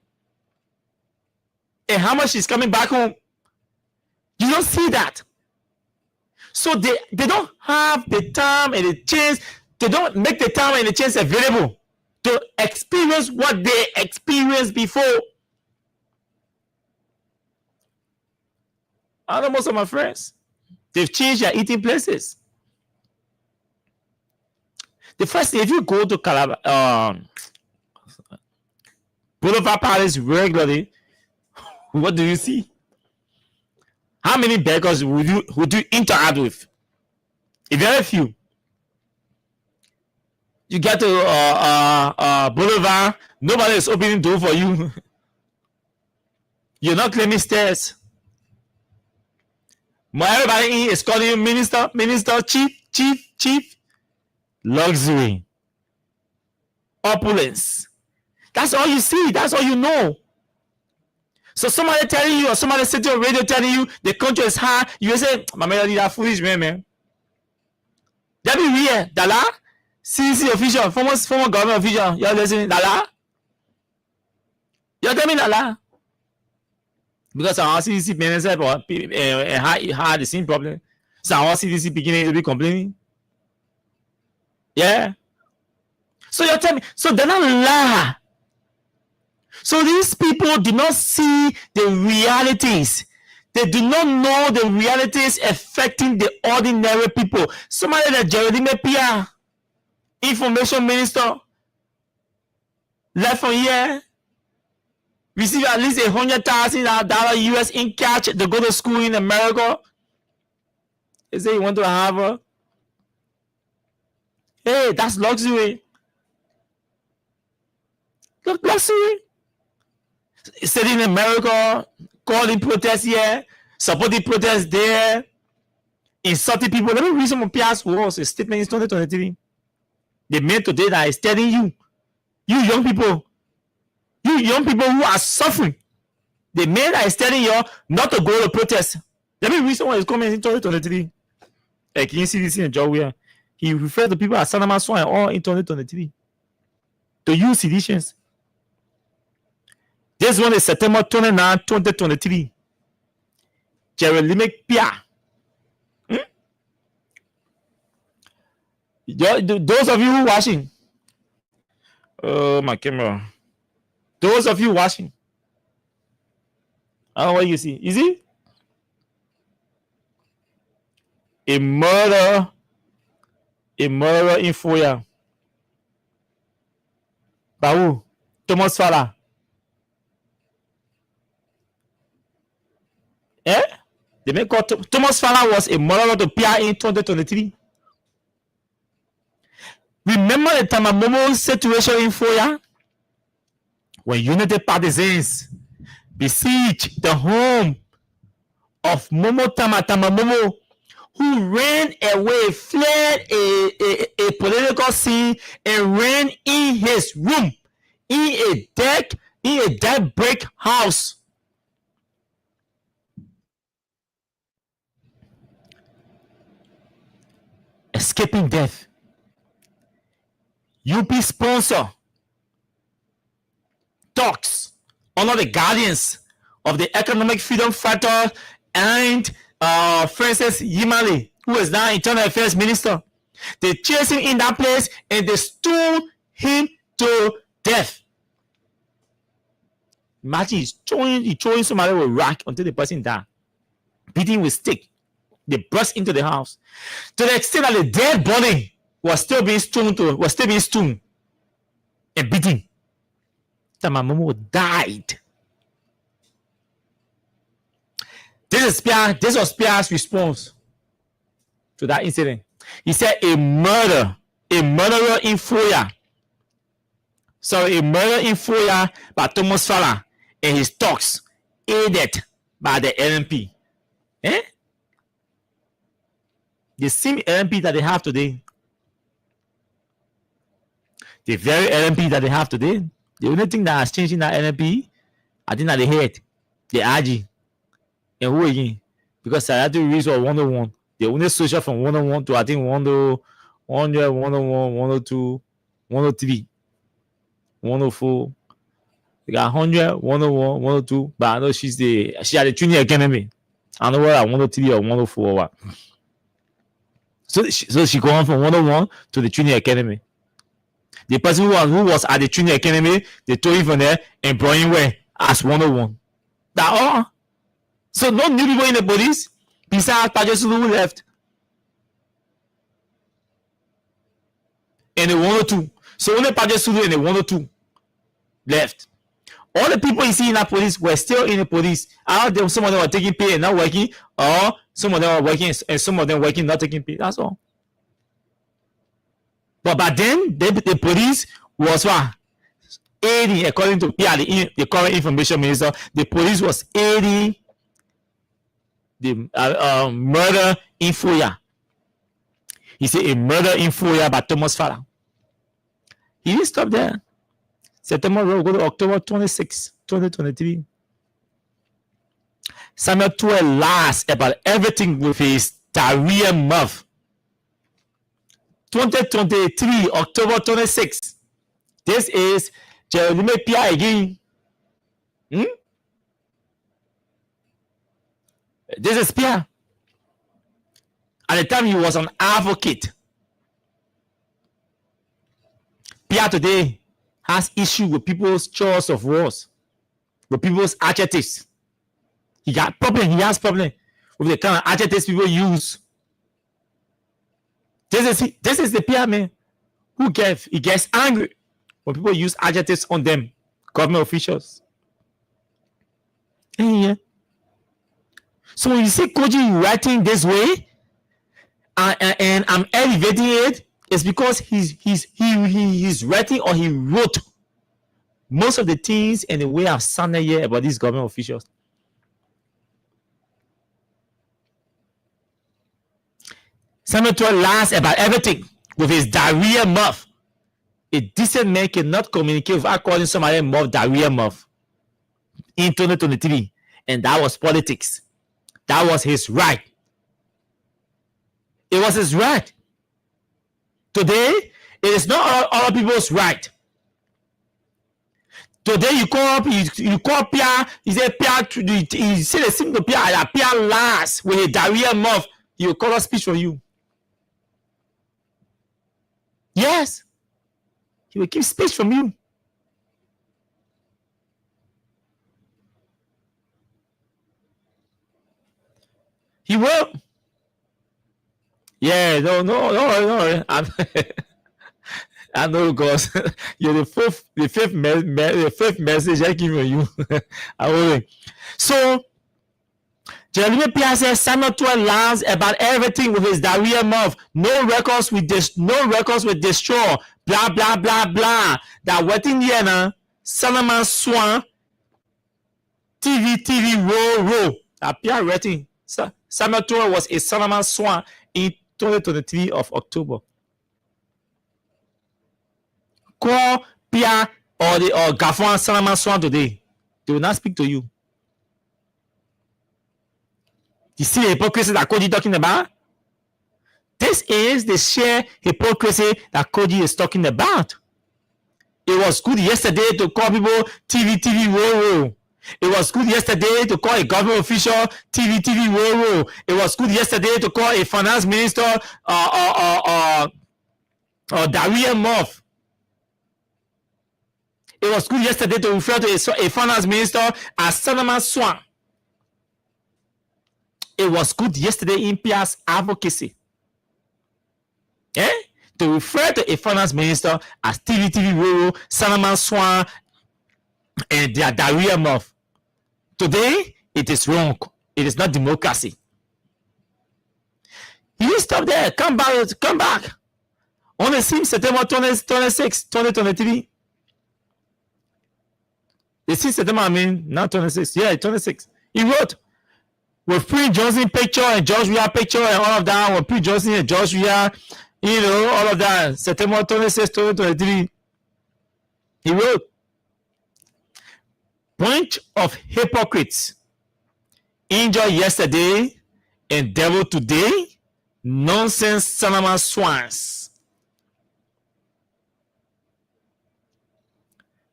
and how much she's coming back home. You don't see that. So they don't have the time and the chance, they don't make the time and the chance available to experience what they experienced before. I know most of my friends, they've changed their eating places. The first thing, if you go to Boulevard Palace regularly, what do you see? How many beggars would you interact with? Very few. You get to Boulevard, nobody is opening door for you. You're not claiming stairs. Everybody is calling you minister, chief. Luxury. Opulence. That's all you see. That's all you know. So somebody telling you, or somebody sitting on radio telling you the country is high, you will say, my man, that foolish man. That be real. Dala, CDC official, former government official, you're listening, Dala? You're telling me Dala? Because our CDC parents had the same problem. So our CDC beginning to be complaining. Yeah. So you're telling me, so they're not lie. So these people do not see the realities. They do not know the realities affecting the ordinary people. Somebody like Jeremy Pia, information minister, left from here, receive at least $100,000 US in cash to go to school in America. They say you went to Harvard. Hey, that's luxury. Look, luxury. Sitting in America, calling protests here, supporting protests there, insulting people. Let me read some of Pia's words, a statement in 2023. The man today that is telling you young people who are suffering, the man that is telling you not to go to protest. Let me read some of his comments in 2023. Like, can you see this in Joe where he referred to people as Sanama Swan and all in 2023. To you, Sidicians. This one is September 29, 2023. Jeremy Pia. Those of you who watching. Oh, my camera. Those of you watching. I don't know what you see. You see? A murder in Foya. By who? Thomas Fala. The man called Thomas Fala was a murderer to Pia in 2023. Remember the Tamamomo situation in Foya? When Unity partisans besieged the home of Momo Tamamomo, who ran away, fled a political scene, and ran in his room, in a deck brick house. Escaping death. UP sponsor talks under the guardians of the economic freedom fighter and Francis Yimali, who is now Internal Affairs Minister. They chased him in that place and they stoned him to death. Imagine he's throwing somebody with a rock until the person died. Beating with stick. They burst into the house. To the extent that the dead body was still being stoned and beaten. Tamamomo died. This was Pia's response to that incident. He said a murderer in Foya. So a murder in Foya by Thomas Fala and his talks aided by the LNP. The same LNP that they have today. The very LNP that they have today. The only thing that has changed in that LNP, I think that they hate the RG. And who again? Because I had to reach 101. The only social from 101 to I think 100, 101, 102, 103, 104. We got 100, 101, 102. But I know she had a junior academy. I don't know what 103 or 104 or what. So she going from 101 to the junior academy. The person who was at the junior academy, they took him from there and brought him where as 101. That all. So no new people in the police besides Pajasulu who left. And the 102. So only Pajasulu and the 102 left. All the people you see in that police were still in the police. Some of them were taking pay and not working, or some of them were working and some of them working not taking pay. That's all. But by then, the police was what? Aiding, according to Pia, the current information minister, the police was aiding the murder in Foya. He said a murder in Foya by Thomas Fala. He didn't stop there. September, we'll go to October 26, 2023. Samuel 12 lies about everything with his diarrhea mouth. 2023, October 26. This is Jeremy Pia again. This is Pia. At the time, he was an advocate. Pia today has issue with people's choice of words, with people's adjectives. He has problem with the kind of adjectives people use. This is the Pia man who gets angry when people use adjectives on them, government officials. Yeah. So when you see Koji writing this way, and I'm elevating it, it's because he's writing, or he wrote most of the things and the way I've sounded here about these government officials. Samuel 12 lies about everything with his diarrhea mouth. A decent man cannot communicate without calling somebody mouth diarrhea mouth in 2023. And that was politics. That was his right. It was his right. Today, it is not other people's right. Today, you call Pia, you say Pia, you say the same to Pia, that Pia lies with a diarrhea mouth. He will call a speech for you. Yes. He will keep speech from you. He will. Yeah, no. I know, because you're the fifth message I give you. I will. So, Jeremy Pia says Samuel 12 lies about everything with his diarrhea mouth. No records with destroy. Blah blah blah blah. That waiting here now. Solomon Swan. TV roll. That Pia writing. Samuel 12 was a Solomon Swan in 2023 of October. Call Pia or Gafon Solomon Swan today. They will not speak to you. You see the hypocrisy that Koji talking about? This is the sheer hypocrisy that Koji is talking about. It was good yesterday to call people TV roll. It was good yesterday to call a government official TV roll. It was good yesterday to call a finance minister or diarrhea mouth. It was good yesterday to refer to a finance minister as Solomon Swan. It was good yesterday in Pia's advocacy. To refer to a finance minister as TV roll, Solomon Swan, and their diarrhea mouth. Today, it is wrong. It is not democracy. You didn't stop there. Come back. On the 6th September 26, 2023. The 6th September, not 26. Yeah, 26. He wrote, with Prince Johnson picture and George Weah picture and all of that, with Prince Johnson and George Weah, all of that, September 26, 2023. He wrote, bunch of hypocrites, angel yesterday and devil today, nonsense Solomon Swans.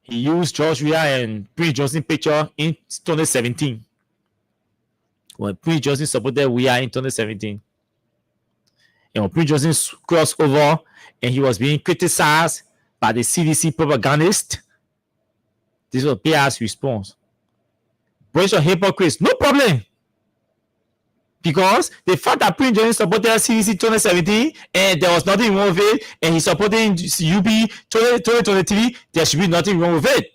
He used George Weah and Prince Johnson picture in 2017. When Prince Johnson supported Weah in 2017. And when Prince Johnson crossed over and he was being criticized by the CDC propagandist, this was Pia's response. Bunch of hypocrites, no problem. Because the fact that Prince Johnson supported CDC 2017 and there was nothing wrong with it, and he supported UP 2023, there should be nothing wrong with it.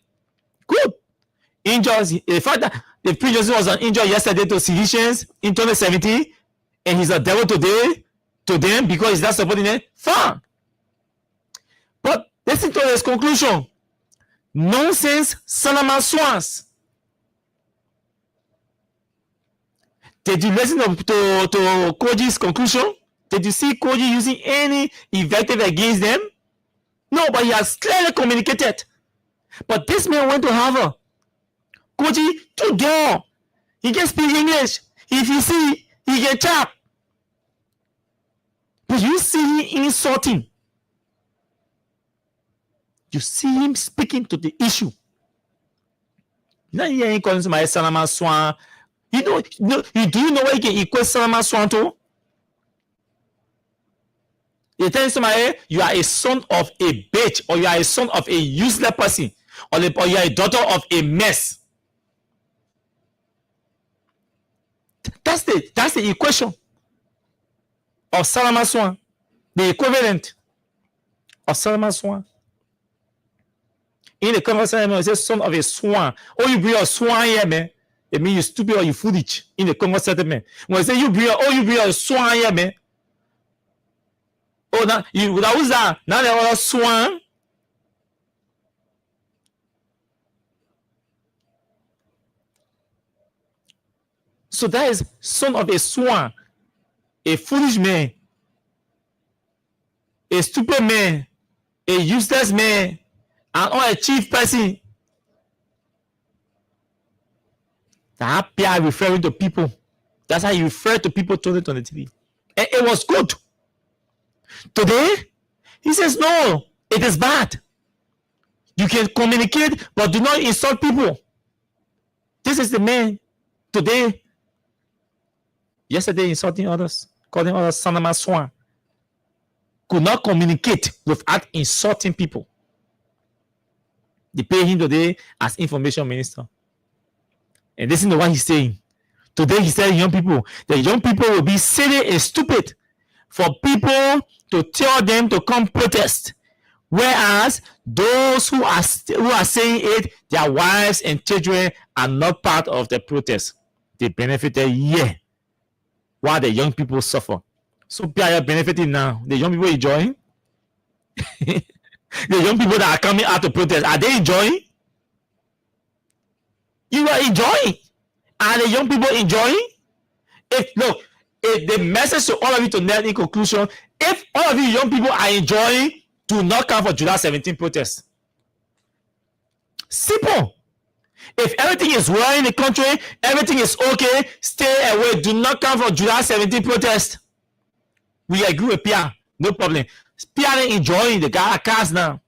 Good. Angels, the fact that the Prince Johnson was an angel yesterday to Cilicians in 2017, and he's a devil today to them because he's not supporting them, fine. But listen to his conclusion. Nonsense Solomon Swans. Did you listen to Koji's conclusion? Did you see Koji using any invective against them? No, but he has clearly communicated. But this man went to Harvard. Koji took down. He can speak English. If you see, he can chat. But you see him insulting. You see him speaking to the issue. You know, he calling somebody Salama Swan. Do you know what he can equate Salama Swan to? You tell somebody you are a son of a bitch, or you are a son of a useless person, or you are a daughter of a mess. That's the equation of Salama Swan, the equivalent of Salama Swan. In the conversation, it says son of a swan. Oh, you bring a swan here, man. It means you stupid or you foolish in the Congo settlement. When I say you bring a swan here, man. Oh, now who's that? Now they are a swan. So that is son of a swan, a foolish man, a stupid man, a useless man, and unachieved person. That Pia referring to people. That's how you refer to people told it on the TV. And it was good. Today, he says, no, it is bad. You can communicate, but do not insult people. This is the man today. Yesterday, insulting others, calling others Sanama Swan. Could not communicate without insulting people. They pay him today as information minister. And listen to what he's saying. Today he said young people, the young people will be silly and stupid for people to tell them to come protest. Whereas those who are saying it, their wives and children are not part of the protest. They benefited here while the young people suffer. So they are benefiting now. The young people enjoying? The young people that are coming out to protest, are they enjoying? You are enjoying. Are the young people enjoying? If the message to all of you to net in conclusion, if all of you young people are enjoying, do not come for July 17 protests. Simple. If everything is well in the country, everything is okay, stay away. Do not come for July 17 protests. We agree with Pierre. No problem. Pierre enjoying the cars now.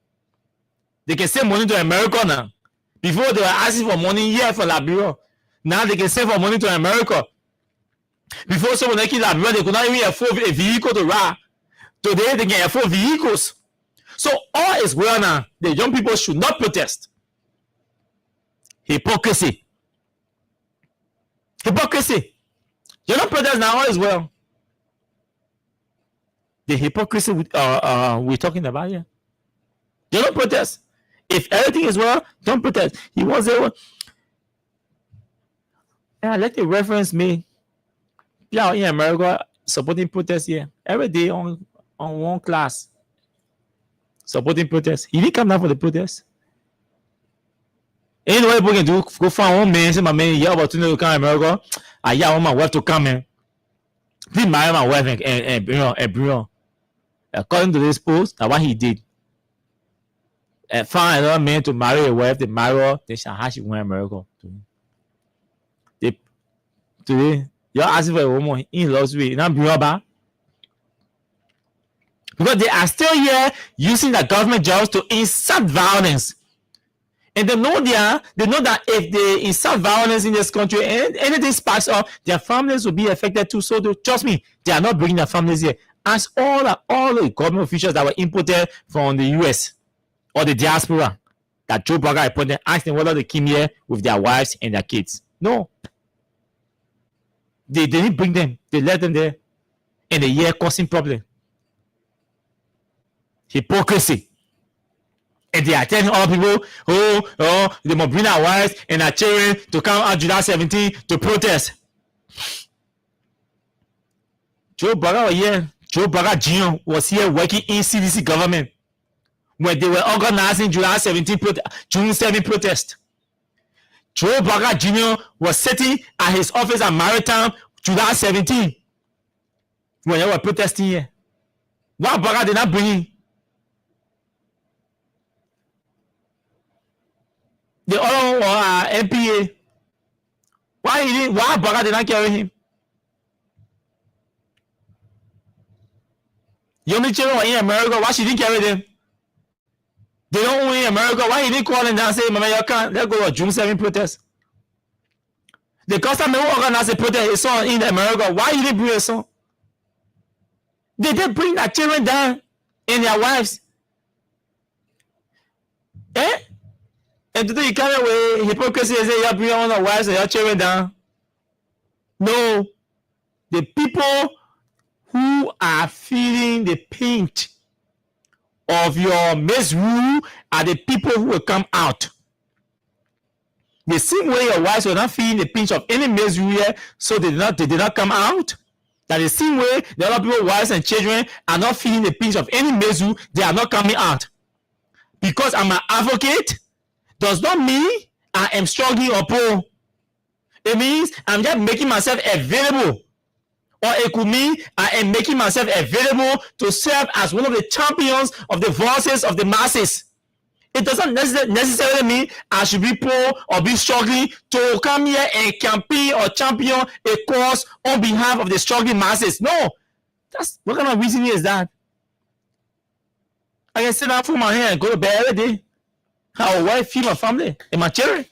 They can send money to America now. Before they were asking for money here for Liberia. Now they can send for money to America. Before someone like Liberia, they could not even afford a vehicle to ride. Today they can afford vehicles. So all is well now. The young people should not protest. Hypocrisy. Hypocrisy. You don't protest now, all is well. The hypocrisy we're talking about here. You don't protest. If everything is well, don't protest. He was there. Yeah, let the reference me. Yeah, in America supporting protests here every day on one class. Supporting protests. He didn't come down for the protest. Ain't what people can do. Go find one man. Say my man, yeah, opportunity to come to America. I want my wife to come in. Please marry my wife and bring. According to this post, that's what he did. Find another man to marry a wife. They marry her. They shall have she went America. Today, you're asking for a woman in lost way. Not bring her back. Because they are still here using the government jobs to incite violence. And they know that if they incite violence in this country and anything sparks up, their families will be affected too. So trust me, they are not bringing their families here. As all the government officials that were imported from the US or the diaspora that Joe Burger appointed, asked them whether they came here with their wives and their kids. No. They didn't bring them. They let them there. And the year causing problem. Hypocrisy. And they are telling all people, they must bring our wives and our children to come out July 17 to protest. Joe Burger was here. Joe Burger Jr. was here working in CDC government when they were organizing July 17 June 7 protest. Joe Burger Jr. was sitting at his office at Maritime July 17 when they were protesting here. Why Burger did not bring him? The other one was NPA. Why Baka did not carry him? Your only children were in America. Why she didn't carry them? They don't win in America. Why he didn't call them down and say, Mama, you can't. Let's go to June 7 protest. The customer who organized the protest, his son in America. Why he didn't bring his son? They didn't bring their children down and their wives. Eh? And today you carry away hypocrisy and say, you bring all the wives and your children down. No. The people who are feeling the pinch of your misrule are the people who will come out. The same way your wives were not feeling the pinch of any misrule here, so they did not come out. That the same way the other people's wives and children are not feeling the pinch of any misrule, they are not coming out. Because I'm an advocate does not mean I am struggling or poor. It means I'm just making myself available. Or it could mean I am making myself available to serve as one of the champions of the voices of the masses. It doesn't necessarily mean I should be poor or be struggling to come here and campaign or champion a cause on behalf of the struggling masses. No. That's what kind of reasoning is that? I can sit down for my hair and go to bed every day. How will I feed my family and my children?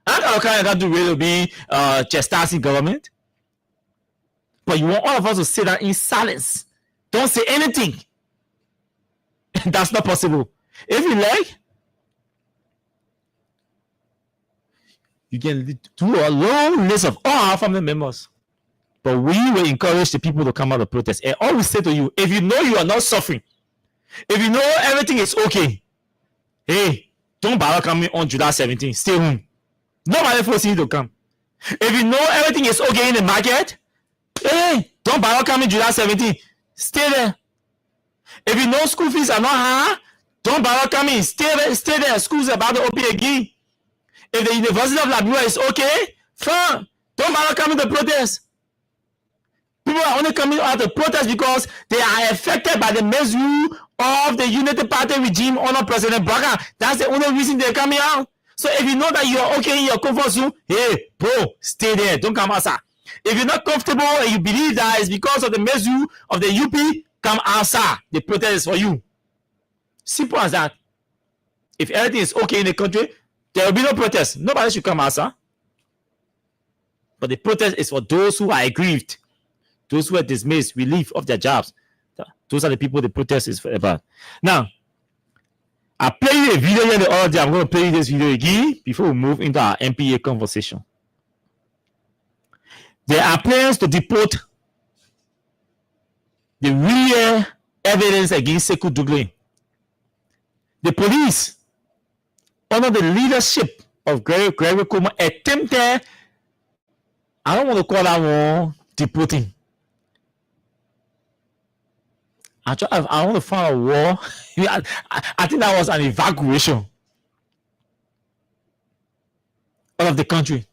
I got to really be chastising government. But you want all of us to sit down in silence. Don't say anything. That's not possible. If you like, you can do a long list of all our family members. But we will encourage the people to come out of protest. And always say to you, if you know you are not suffering, if you know everything is okay, hey, don't bother coming on July 17th. Stay home. Nobody forcing you to come. If you know everything is okay in the market, hey, don't bother coming July 17th. Stay there. If you know school fees are not high, don't bother coming. Stay there. School's about to open again. If the University of Liberia is okay, fine. Don't bother coming to protest. People are only coming out to protest because they are affected by the misrule of the United Party regime under President Baka. That's the only reason they're coming out. So if you know that you are okay in your comfort zone, hey, bro, stay there. Don't come outside. If you're not comfortable and you believe that it's because of the misrule of the UP, come outside. The protest is for you. Simple as that. If everything is okay in the country, there will be no protest. Nobody should come outside. But the protest is for those who are aggrieved, those who are dismissed, relief of their jobs. Those are the people the protest is about. Now, I played you a video here the other day. I'm going to play you this video again before we move into our MPA conversation. There are plans to deport the real evidence against Sekou Douglé. The police, under the leadership of Gregory Coleman, attempted, I don't want to call that one deporting. I want to find a war. I think that was an evacuation of the country.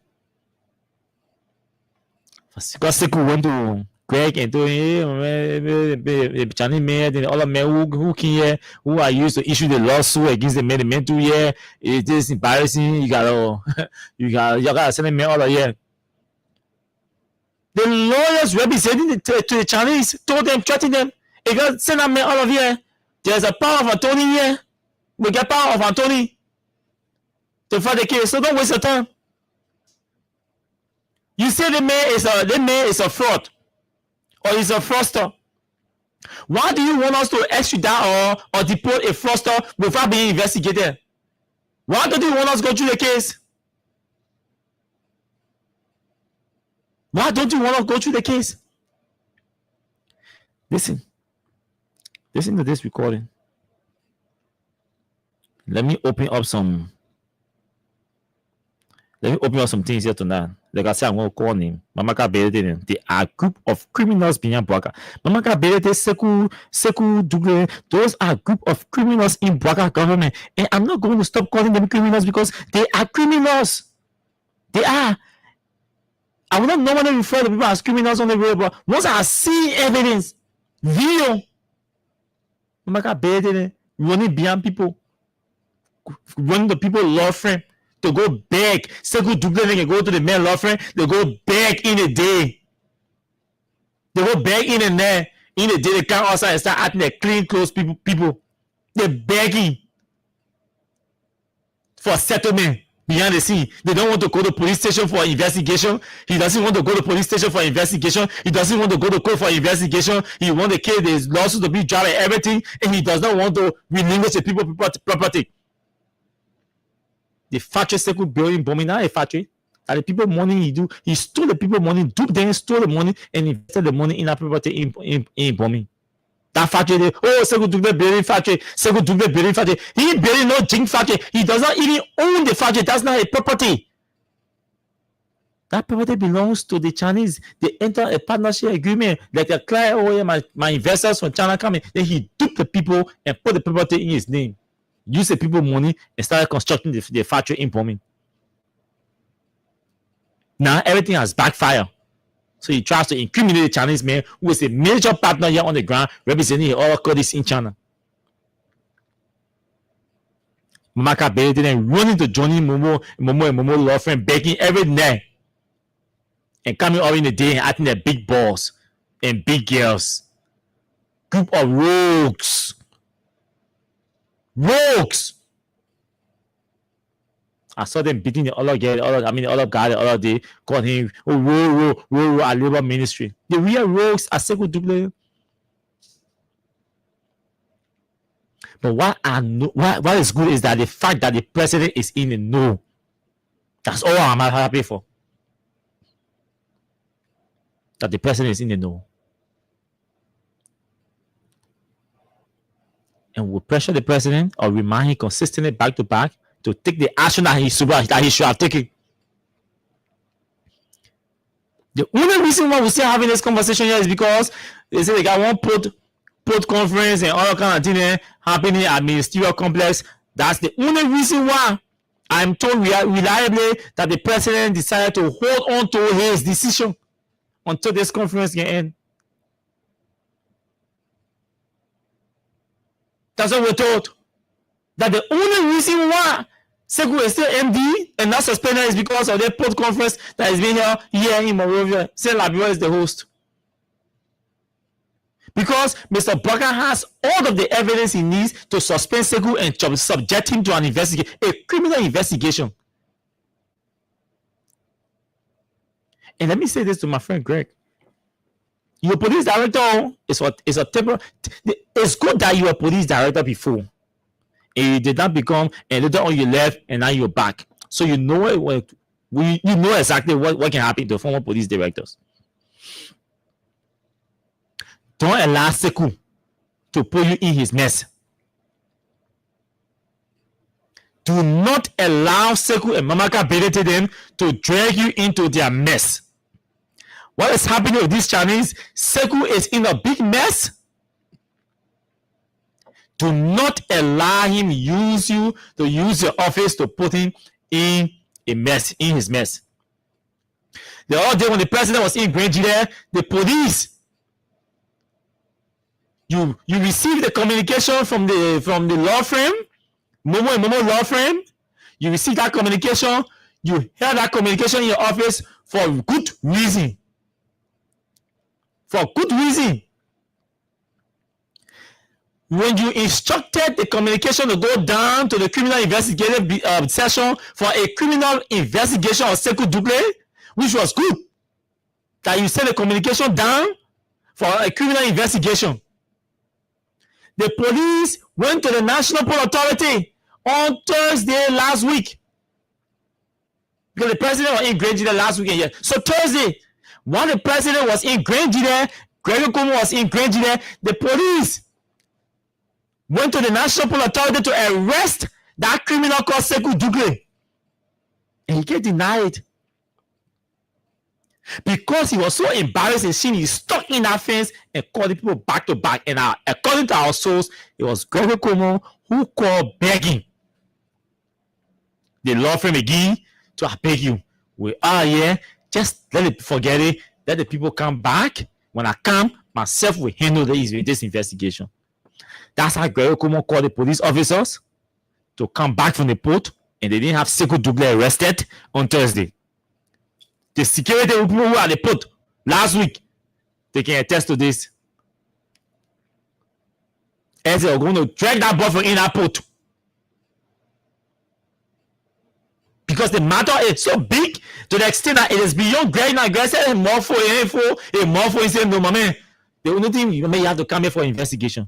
Because Sekou went to Greg and to Chinese men and all the men who came here, who are used to issue the lawsuit against the men to here. It is embarrassing. You gotta send them all here. The lawyers representing to the Chinese told them, threatened them, if you send them all of here, there's a power of attorney here. We get power of attorney to fight the case. So don't waste your time. You say the man is a fraud or is a fraudster. Why do you want us to extradite or deport a fraudster without being investigated? Why don't you want us to go through the case? Why don't you want to go through the case? Listen to this recording. Let me open up some things here tonight. Like I said, I'm going to call name. Mamaka Belete. They are a group of criminals behind Bouaka. Mamaka Belete, Sekou Douglé. Those are a group of criminals in Bouaka government. And I'm not going to stop calling them criminals because they are criminals. They are. I will not normally refer to people as criminals on the road, but once I see evidence, video, Mamaka Belete, running behind people, running the people law frame to go beg. Sekou Double can go to the main law firm. They go beg in a day. They go beg in and there. In a day, they come outside and start acting like clean clothes people. They're begging for settlement behind the scene. They don't want to go to police station for investigation. He doesn't want to go to police station for investigation. He doesn't want to go to court for investigation. He wants the case, his lawsuit to be dropped and everything, and he does not want to relinquish the people property. The factory Sekou building bombing, not a factory. And the people money he stole the people money, duped them, stole the money, and invested the money in that property in bombing. That factory, Sekou Double building factory, Sekou Double building factory. He building no zinc factory. He does not even own the factory. That's not a property. That property belongs to the Chinese. They enter a partnership agreement. Like a client, my investors from China come in. Then he took the people and put the property in his name. Use the people money and started constructing the factory in bombing. Now everything has backfired. So he tries to incriminate the Chinese man who is a major partner here on the ground representing all Kurdish in China. Mamaka Belete then running to Johnny Momo law firm, begging every night and coming over in the day and acting like big boss and big girls. Group of rogues. I saw them beating the other guy, the other day, called him our labor ministry. The real rogues are Sekou Double. But what is good is that the fact that the president is in the know. That's all I'm happy for. That the president is in the know. And we'll pressure the president or remind him consistently back to back to take the action that he should have taken. The only reason why we're still having this conversation here is because they say they got one port conference and all kind of thing happening at ministerial complex. That's the only reason why I'm told reliably that the president decided to hold on to his decision until this conference can end. That's what we're told. That the only reason why Sekou is still MD and not suspended is because of the port conference that is being held here in Monrovia. Say Liberia is the host. Because Mr. Barker has all of the evidence he needs to suspend Sekou and subject him to an investigation, a criminal investigation. And let me say this to my friend Greg. Your police director is a temporary. It's good that you were police director before. And you did not become, and later on you left, and now you're back. So you know you know exactly what can happen to former police directors. Don't allow Sekou to put you in his mess. Do not allow Sekou and Mamaka Belete them to drag you into their mess. What is happening with these Chinese? Sekou is in a big mess. Do not allow him use you to use your office to put him in a mess, in his mess. The other day when the president was in Grand there, the police, you received the communication from the law firm, Momo law firm. You received that communication. You heard that communication in your office for good reason. For good reason. When you instructed the communication to go down to the criminal investigative session for a criminal investigation of Sekou Double, which was good, that you sent the communication down for a criminal investigation. The police went to the National Port Authority on Thursday last week. Because the president was in Grand last weekend here. So Thursday, while the president was in Grand Gregor Cuomo was in Grand the police went to the National Port Authority to arrest that criminal called Sekou Double. And he can't deny it. Because he was so embarrassed and seen he stuck in that fence and called the people back to back. And according to our source, it was Gregor Cuomo who called begging the law firm again to beg you. We are here. Just forget it. Let the people come back. When I come, myself will handle this investigation. That's how Gregor Cuomo called the police officers to come back from the port and they didn't have Sekou Dougle arrested on Thursday. The security people who are the put last week, they can attest to this. And they're going to drag that boy from in that put. Because the matter is so big to the extent that it is beyond great and aggressive and more for instead no man. The only thing you have to come here for investigation.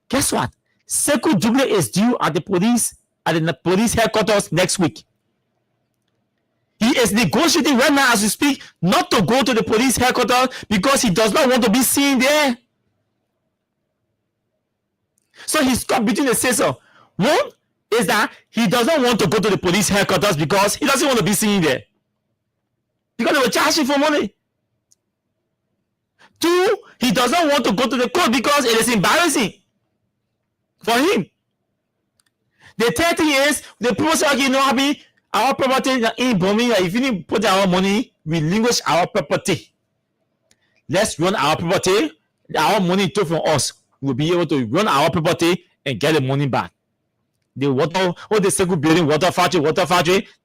Guess what? Sekou Dougle is due at the police headquarters next week. He is negotiating right now as we speak not to go to the police headquarters because he does not want to be seen there. So he's caught between the scissors. One is that he doesn't want to go to the police headquarters because he doesn't want to be seen there. Because they will charge him for money. Two, he doesn't want to go to the court because it is embarrassing for him. The third thing is, the people say, okay, Happy, our property in bombing, if you didn't put our money, relinquish our property. Let's run our property. Our money took from us. We'll be able to run our property and get the money back. The water, all the Sekou building, water factory,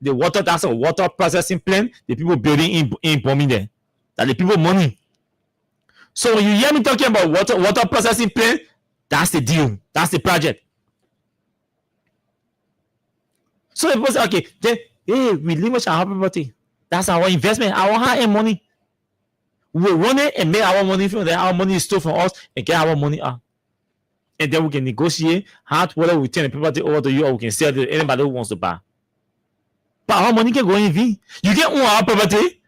the water, that's a water processing plant, the people building in bombing there. That the people money. So when you hear me talking about water processing plant, that's the deal. That's the project. So the people say, okay, then, hey, we leverage our property. That's our investment, our hard-earned money. We will run it and make our money from there. Our money is stolen from us and get our money out. And then we can negotiate whether we turn the property over to you or we can sell it to anybody who wants to buy. But our money can go in vain. You can own our property.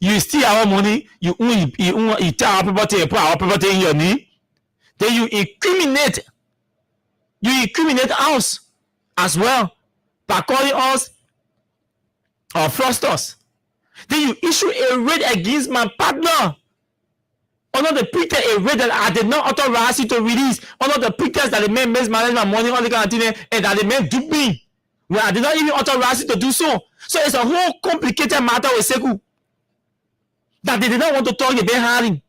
You steal our money. You take our property and put our property in your name. Then you incriminate us as well by calling us or fraudsters. Then you issue a raid against my partner under the pretext a raid that I did not authorize you to release, under the pretext that the man mismanaged my money, all the kind of thing, and that the man duped me. Well, I did not even authorize you to do so. So it's a whole complicated matter with Sekou that they did not want to talk about hiding.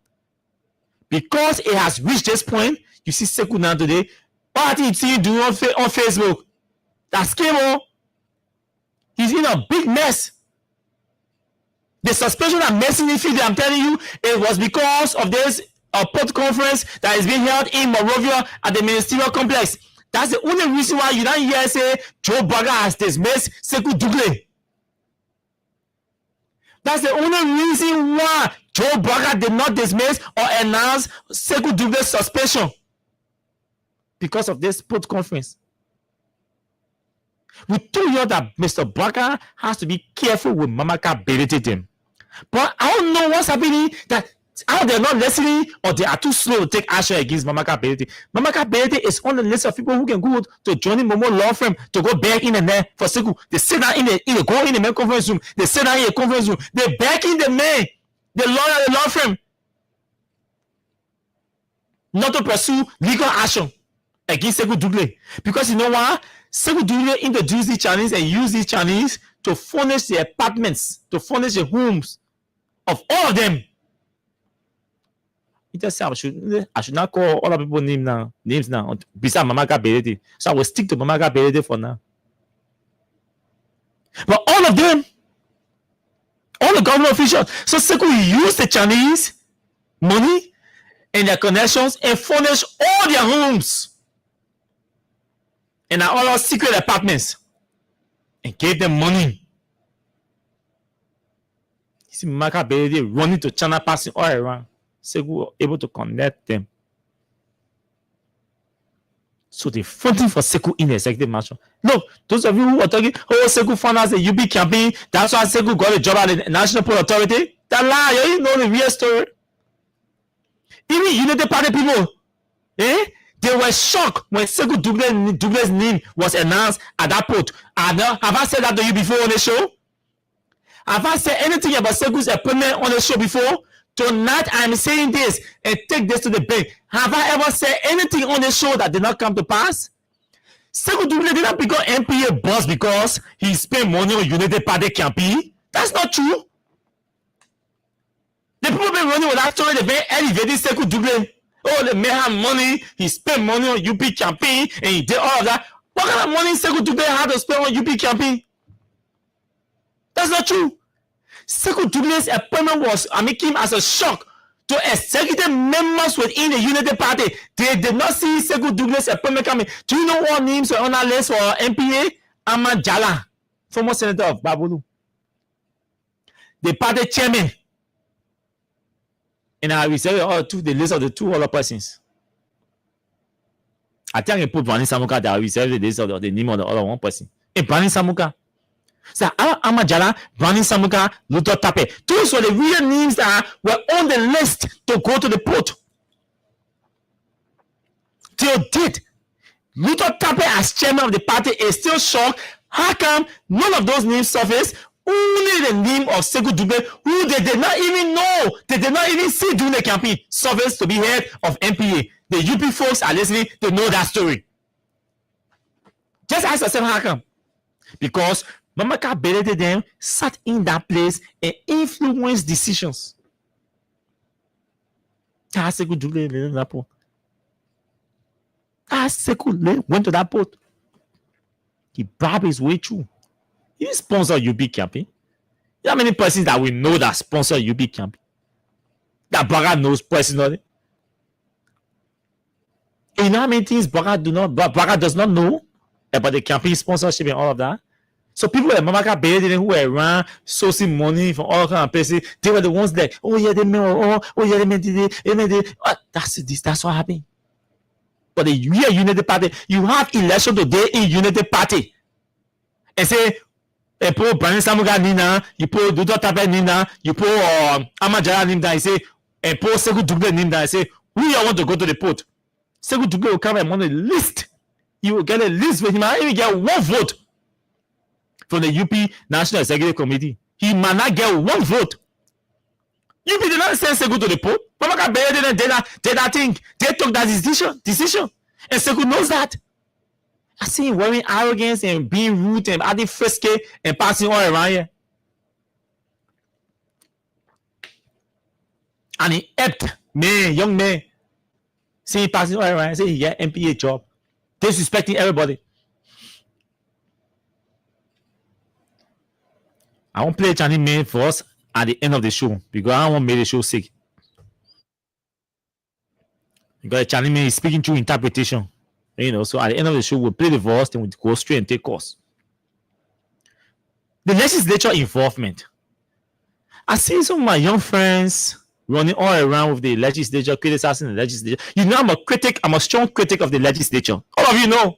Because it has reached this point, you see Sekou now today, what you see doing on Facebook, that's Kemo. He's in a big mess. The suspension and messing in field, I'm telling you, it was because of this port conference that is being held in Monrovia at the ministerial complex. That's the only reason why you don't hear say Joe Burger has dismissed Sekou Dougle. That's the only reason why Joe Burger did not dismiss or announce Sekou Dougle's suspension. Because of this port conference. We told you that Mr. Burger has to be careful with Mamaka Belete. But I don't know what's happening, that either they're not listening or they are too slow to take action against Mamaka Belete. Mamaka Belete is on the list of people who can go to joining Momo law firm to go back in and there for Sekou. They sit down go in the main conference room. They sit down in a conference room. They back in the man, the lawyer, the law firm, not to pursue legal action against Sekou Dougle. Because you know why? Sekou Dougle introduced these Chinese and used these Chinese to furnish the apartments, to furnish the homes of all of them. He just said I should not call all the people names now besides Mamaka Belete. So I will stick to Mamaka Belete for now. But all of them, all the government officials, so Sekou used the Chinese money and their connections and furnish all their homes and all our secret apartments and gave them money. You see Mamaka Belete running to China, passing all around. Sekou able to connect them. So they're fronting for Sekou in the executive mansion. Look, those of you who are talking, oh, Sekou found out the UB campaign, that's why Sekou got a job at the National Port Authority. That lie, you know the real story. Even Unity Party people, they were shocked when Sekou Dougle's name was announced at that port. Have I said that to you before on the show? Have I said anything about Sekou's appointment on the show before? Tonight I'm saying this and take this to the bank. Have I ever said anything on the show that did not come to pass? Sekou Dougle did not become MPA boss because he spent money on United Party campaign. That's not true. The people been running with that story, they've been elevating Sekou Dougle. Oh, they made him money, he spent money on UP campaign, and he did all of that. What kind of money Sekou Touré had to spend on UP campaign? That's not true. Sekou Touré's appointment came as a shock to executive members within the Unity Party. They did not see Sekou Touré's appointment coming. Do you know what names were on that list for MPA? Ahmad Jala, former senator of Babulu. The party chairman. And I will say the list of the 2 other persons. I think I put Brani Samuka there. I will say the list of the name of the other one person. And Brani Samuka. So Ahmad Jala, Brani Samuka, Luther Tape. Those were the real names that were on the list to go to the port. Till date, Luther Tape as chairman of the party is still shocked. How come none of those names surfaced? Only the name of Sekou Touré, who they did not even know, they did not even see during the campaign, surfaced to be head of MPA. The UP folks are listening to know that story. Just ask yourself how come? Because Mamaka Belete them sat in that place and influenced decisions. Sekou Touré that port. Sekou went to that port. He bribed his way through. He sponsored UP campaign. You know how many persons that we know that sponsor UP campaign? That Baga knows personally. You know how many things Baga does not know about the campaign sponsorship and all of that? So people like Mamaka Belete who were around sourcing money from all kinds of places, they were the ones that, they made that's what happened. But the real Unity Party, you have election today in Unity Party. And say, you put Brani Samuka Nina, you put Luther Tape Nina, you put Ahmad Jala Nina, and say, and put Sekou Touré Nina, and say, we all want to go to the port. Sekou Touré will come on the list. You will get a list with him. I even get 1 vote from the UP National Executive Committee. He might not get 1 vote. UP did not send Sekou to the port. Mamaka Belete did that thing. They took that decision. And Sekou knows that. I see him wearing arrogance and being rude and adding frisky and passing all around here. And he helped young man. See him passing all around. Say he get MPA job. Disrespecting everybody. I won't play Chinese man for us at the end of the show because I don't want to make the show sick. Because the Chinese man is speaking through interpretation. So at the end of the show, we'll play the verse, then we'll go straight and take course. The legislature involvement. I see some of my young friends running all around with the legislature, criticizing the legislature. You know, I'm a critic, I'm a strong critic of the legislature. All of you know.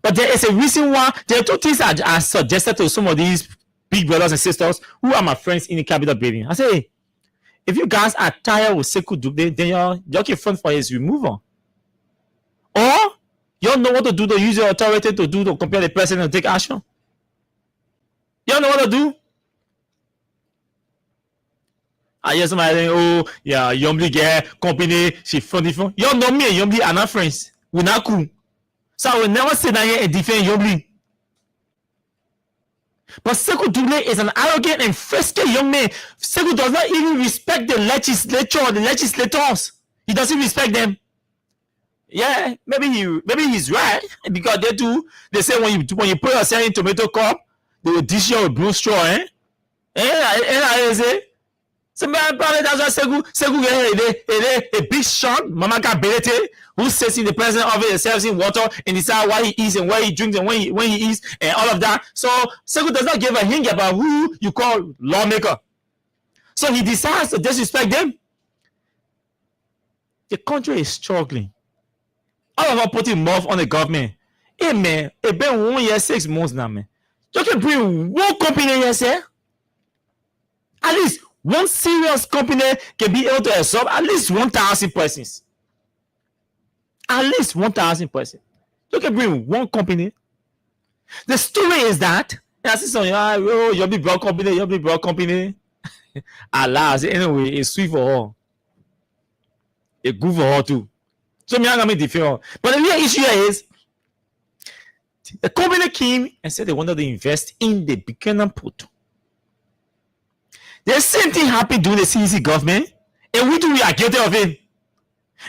But there is a reason why there are 2 things I suggested to some of these big brothers and sisters who are my friends in the Capitol building. I say, if you guys are tired with Sekou Touré, then you're can front for his removal. Or you don't know what to do to use your authority to compare the president and take action. You don't know what to do. I hear somebody saying, Yombly get company, she funny. You don't know me and Yombly are not friends. We're not cool. So I will never sit down here and defend Yombly. But Sekou Touré is an arrogant and frisky young man. Sekou does not even respect the legislature or the legislators. He doesn't respect them. Yeah, maybe he's right because they say when you put yourself in tomato cup, they will dish you with blue straw, And I say, somebody probably that's why Sekou get a big shot, Mamaka Belete, who sits in the president office and serves him water and decide what he eats and where he drinks and when he eats and all of that. So Sekou does not give a hint about who you call lawmaker. So he decides to disrespect them. The country is struggling. All of us putting mouth on the government. Hey man, it's been 1 year, 6 months now, man. You can bring 1 company here, sir. At least 1 serious company can be able to absorb at least 1,000 persons. At least 1,000 persons. You can bring 1 company. The story is that, I see some, you'll be broad company. Alas, anyway, it's sweet for all. It's good for all too. So I'm going to defend. But the real issue here is the company came and said they wanted to invest in the Buchanan Port. The same thing happened during the CEC government, and we are guilty of it.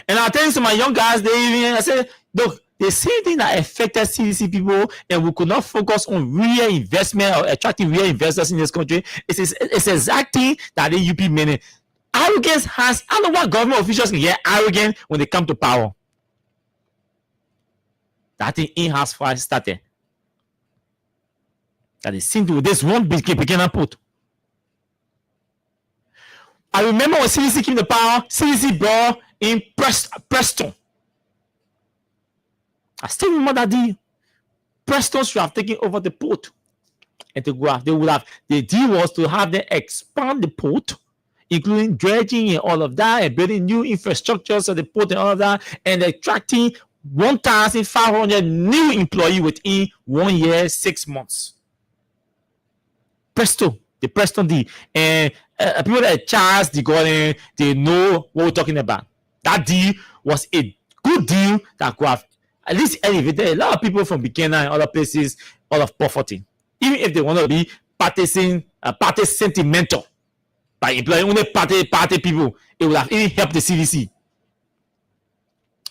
And I tell you, some of my young guys, I said, look, the same thing that affected CDC people, and we could not focus on real investment or attracting real investors in this country. It's exactly that the UP meaning. Arrogance has, I don't know what government officials can get arrogant when they come to power. That thing in-house fire started. That is seen to this one beginner put. I remember when CDC came to power, CDC brought in Preston. I still remember that deal. Preston should have taken over the port. And to go out, the deal was to have them expand the port, including dredging and all of that, and building new infrastructures of the port and all of that, and attracting 1,500 new employees within 1 year, 6 months. The Preston deal. And people that Charles the Gordon, they know what we're talking about. That deal was a good deal that could have at least elevated a lot of people from Buchanan and other places out of poverty. Even if they want to be party sentimental by employing only party people, it would have even helped the CDC.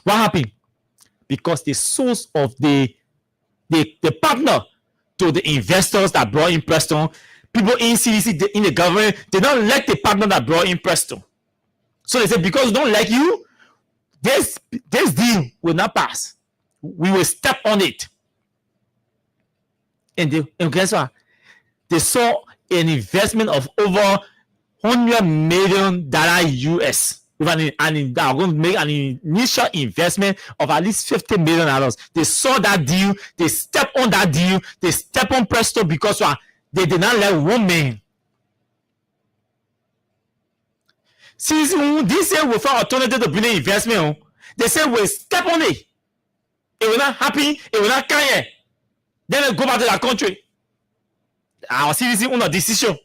What happened? Because the source of the partner to the investors that brought in Preston, people in CDC, in the government, they don't like the partner that brought in Preston. So they said, because we don't like you, this deal will not pass. We will step on it. And guess what? They saw an investment of over $100 million US. Going to make an initial investment of at least $50 million. They saw that deal. They stepped on that deal. They stepped on Presto because they did not let one man. Since this year we found alternative to building investment, they said we'll step on it. It will not happen. It will not come here. Then they go back to their country. Our CDC on a decision.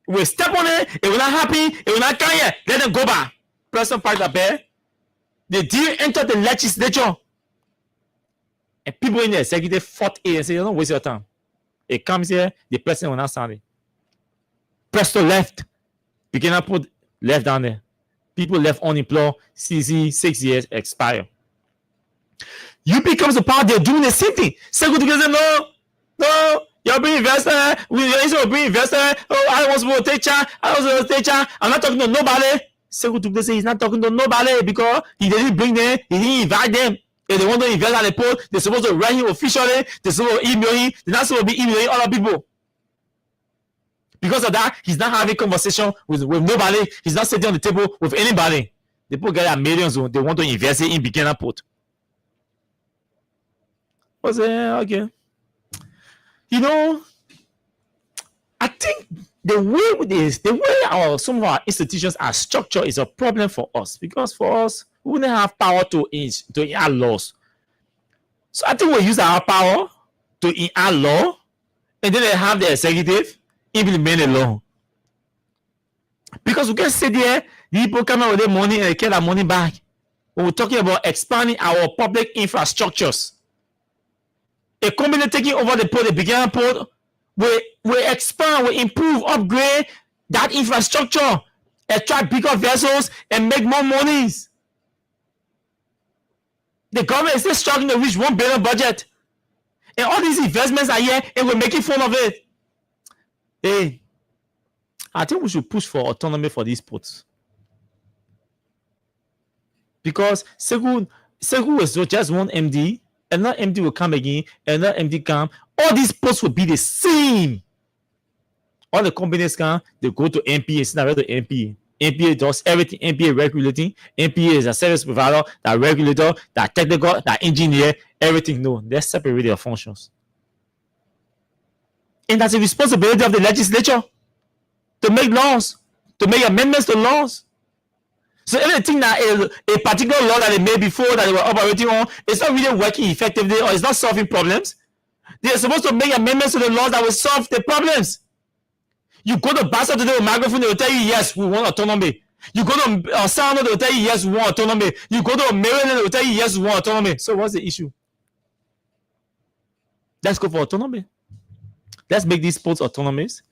We step on it. It will not happen. It will not come here. Let them go back. President Park the Bear. The deal entered the legislature. And people in the executive fought it and said, don't waste your time. It comes here. The president will not sign it. Presto left. Beginner put left down there. People left unemployed. CDC 6 years expire. UP comes to power. They're doing the same thing. Second together, no. You're being investor. You're being investor. Oh, I was supposed to take charge. I'm not talking to nobody. Second together say he's not talking to nobody because he didn't bring them. He didn't invite them. If they want to invest at the port, they're supposed to write him officially. They're supposed to email him. They're not supposed to be emailing other people. Because of that, he's not having conversation with nobody. He's not sitting on the table with anybody. The people get their millions. They want to invest in Buchanan Port. Was it okay? You know, I think the way some of our institutions are structured is a problem for us, because for us, we wouldn't have power to enact laws. So I think we use our power to enact law, and then they have the executive implement the law. Because we can sit there, the people come out with their money and they get their money back. When we're talking about expanding our public infrastructures, a company taking over the port, the Buchanan Port, will expand, will improve, upgrade that infrastructure, attract bigger vessels, and make more monies. The government is still struggling to reach $1 billion budget. And all these investments are here, and we're making fun of it. Hey, I think we should push for autonomy for these ports. Because Segu was just one MD, another MD will come again, another MD come. All these ports will be the same. All the companies come, they go to NPA, it's not to NPA. NPA does everything. NPA regulating. NPA is a service provider, that regulator, that technical, that engineer, everything. No, they separate their functions. And that's the responsibility of the legislature to make laws, to make amendments to laws. So everything that a particular law that they made before that they were operating on, it's not really working effectively, or it's not solving problems. They're supposed to make amendments to the laws that will solve the problems. You go to Bassa today with microphone, they will tell you, yes, we want autonomy. You go to Sound, they will tell you, yes, we want autonomy. You go to Maryland, they will tell you, yes, we want autonomy. So what's the issue? Let's go for autonomy. Let's make these ports autonomous,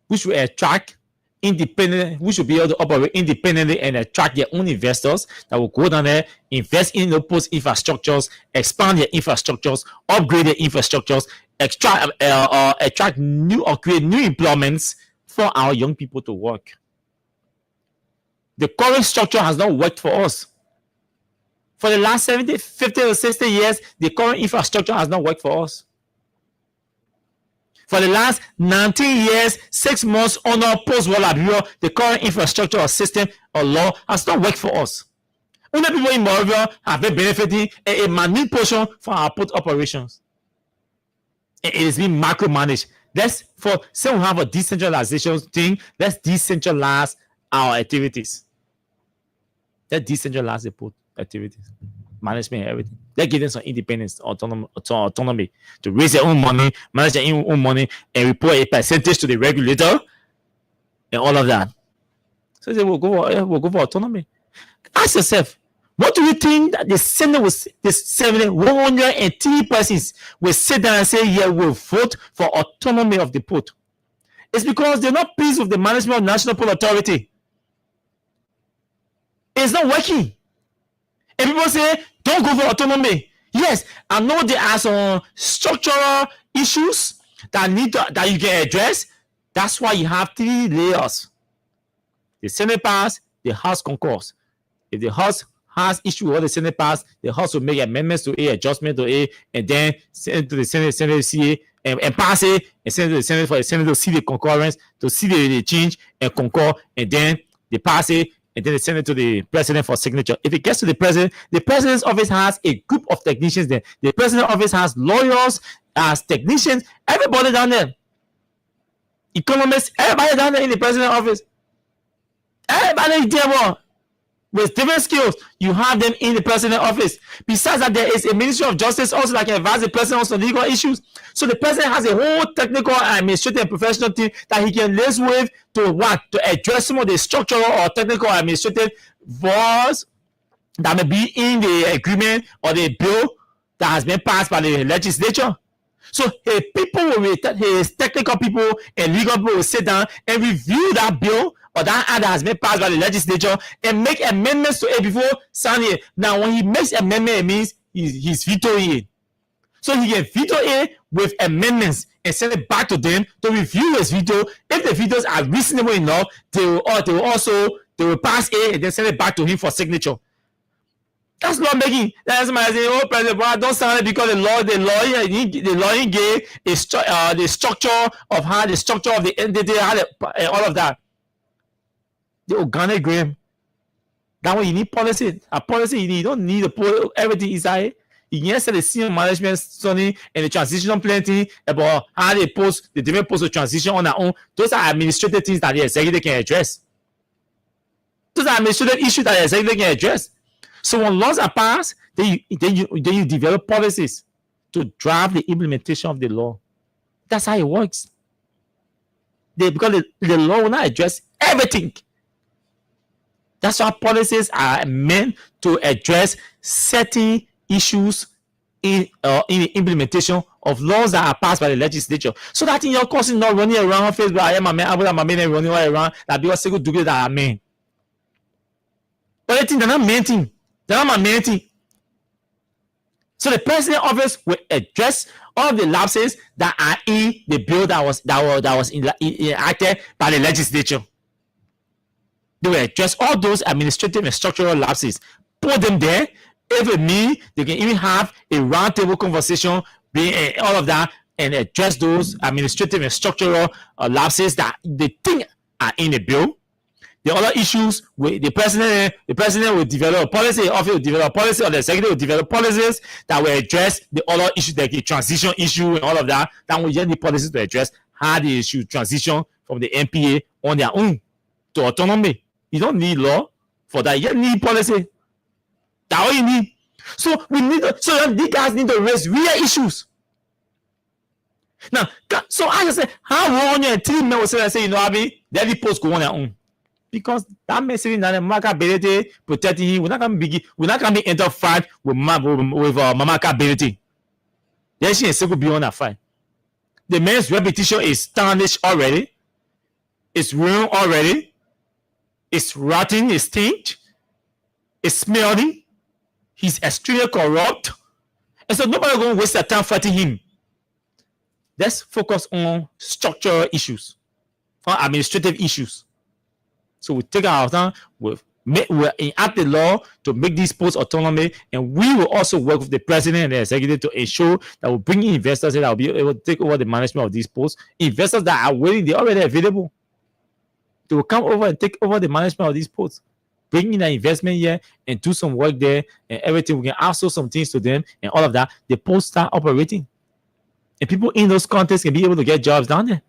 which will attract independent, we should be able to operate independently and attract their own investors that will go down there, invest in the post infrastructures, expand their infrastructures, upgrade their infrastructures, attract new or create new employments for our young people to work. The current structure has not worked for us. For the last 70, 50 or 60 years, the current infrastructure has not worked for us. For the last 19 years, 6 months under post-war Liberia, the current infrastructure or system or law has not worked for us. Only people in Monrovia have been benefiting a minute portion from our port operations. It is being macro-managed. Say we have a decentralization thing, let's decentralize our activities. Let's decentralize the port activities, management, everything. Let's give them some independence, autonomy to raise their own money, manage their own money, and report a percentage to the regulator, and all of that. So we'll go for autonomy. Ask yourself, what do you think that the Senate was? The 103 persons will sit down and say, "Yeah, we'll vote for autonomy of the port." It's because they're not pleased with the management of National Port Authority. It's not working. And people say, don't go for autonomy. Yes, I know there are some structural issues that you can address. That's why you have 3 layers. The Senate pass, the House concurs. If the House has issue with what the Senate pass, the House will make amendments to A, adjustment to A, and then send it to the Senate to see it, and pass it, and send it to the Senate for the Senate to see the concurrence, to see the change and concur, and then they pass it, and then they send it to the president for signature. If it gets to the president's office has a group of technicians there. The president's office has lawyers, has technicians, everybody down there. Economists, everybody down there in the president's office. Everybody there with different skills. You have them in the president's office. Besides that, there is a Ministry of Justice also that can advise the president on legal issues. So the president has a whole technical, administrative, and professional team that he can liaise with to address some of the structural or technical administrative flaws that may be in the agreement or the bill that has been passed by the legislature. So his technical people and legal people will sit down and review that bill or that act that has been passed by the legislature and make amendments to it before signing it. Now, when he makes amendment, it means he's vetoing it. So he can veto it with amendments and send it back to them to review his veto. If the vetoes are reasonable enough, they will pass it and then send it back to him for signature. That's lawmaking. That's somebody saying, "Oh, President, but don't sign it because the lawyer gave the structure of how the structure of the entity, all of that." The organogram. That way you need policy. A policy you don't need to put everything inside. You can set the senior management study and the transitional planning about how they post the different posts of transition on their own. Those are administrative things that the executive can address. Those are administrative issues that the executive can address. So when laws are passed, then you develop policies to drive the implementation of the law. That's how it works. Because the law will not address everything. That's why policies are meant to address certain issues in the implementation of laws that are passed by the legislature. So that in your course is not running around Facebook, I am a man, and running around that because single do that are men. But I think they're not main thing. They're not my main thing. So the president's office will address all of the lapses that are in the bill that was enacted by the legislature. They will address all those administrative and structural lapses. Put them there. If it means they can even have a roundtable conversation, all of that, and address those administrative and structural lapses that they think are in the bill. The other issues, the president will develop a policy, the office will develop a policy, or the executive will develop policies that will address the other issues, like the transition issue and all of that. That will just need policies to address how the issue transition from the NPA on their own to autonomy. You don't need law for that. You need policy. That's all you need. So these guys need to raise real issues. Now, so I just say, how wrong you and 3 men will say, Abi, let the post go on their own. Because that makes it that the markability protecting him. We're not gonna be interfied with markability. Then she is still beyond that fight. The man's reputation is tarnished already. It's ruined already. It's rotten. It's stained. It's smelly. He's extremely corrupt. And so nobody's going to waste their time fighting him. Let's focus on structural issues, on administrative issues. So we take our time, we'll enact the law to make these posts autonomous, and we will also work with the president and the executive to ensure that we'll bring in investors that will be able to take over the management of these posts. Investors that are willing, they're already available. They will come over and take over the management of these posts. Bring in an investment here and do some work there and everything. We can outsource some things to them and all of that. The posts start operating. And people in those contests can be able to get jobs down there.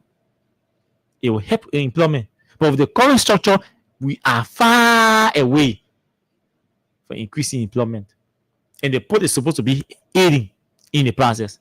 It will help employment. But with the current structure, we are far away from increasing employment. And the port is supposed to be aiding in the process.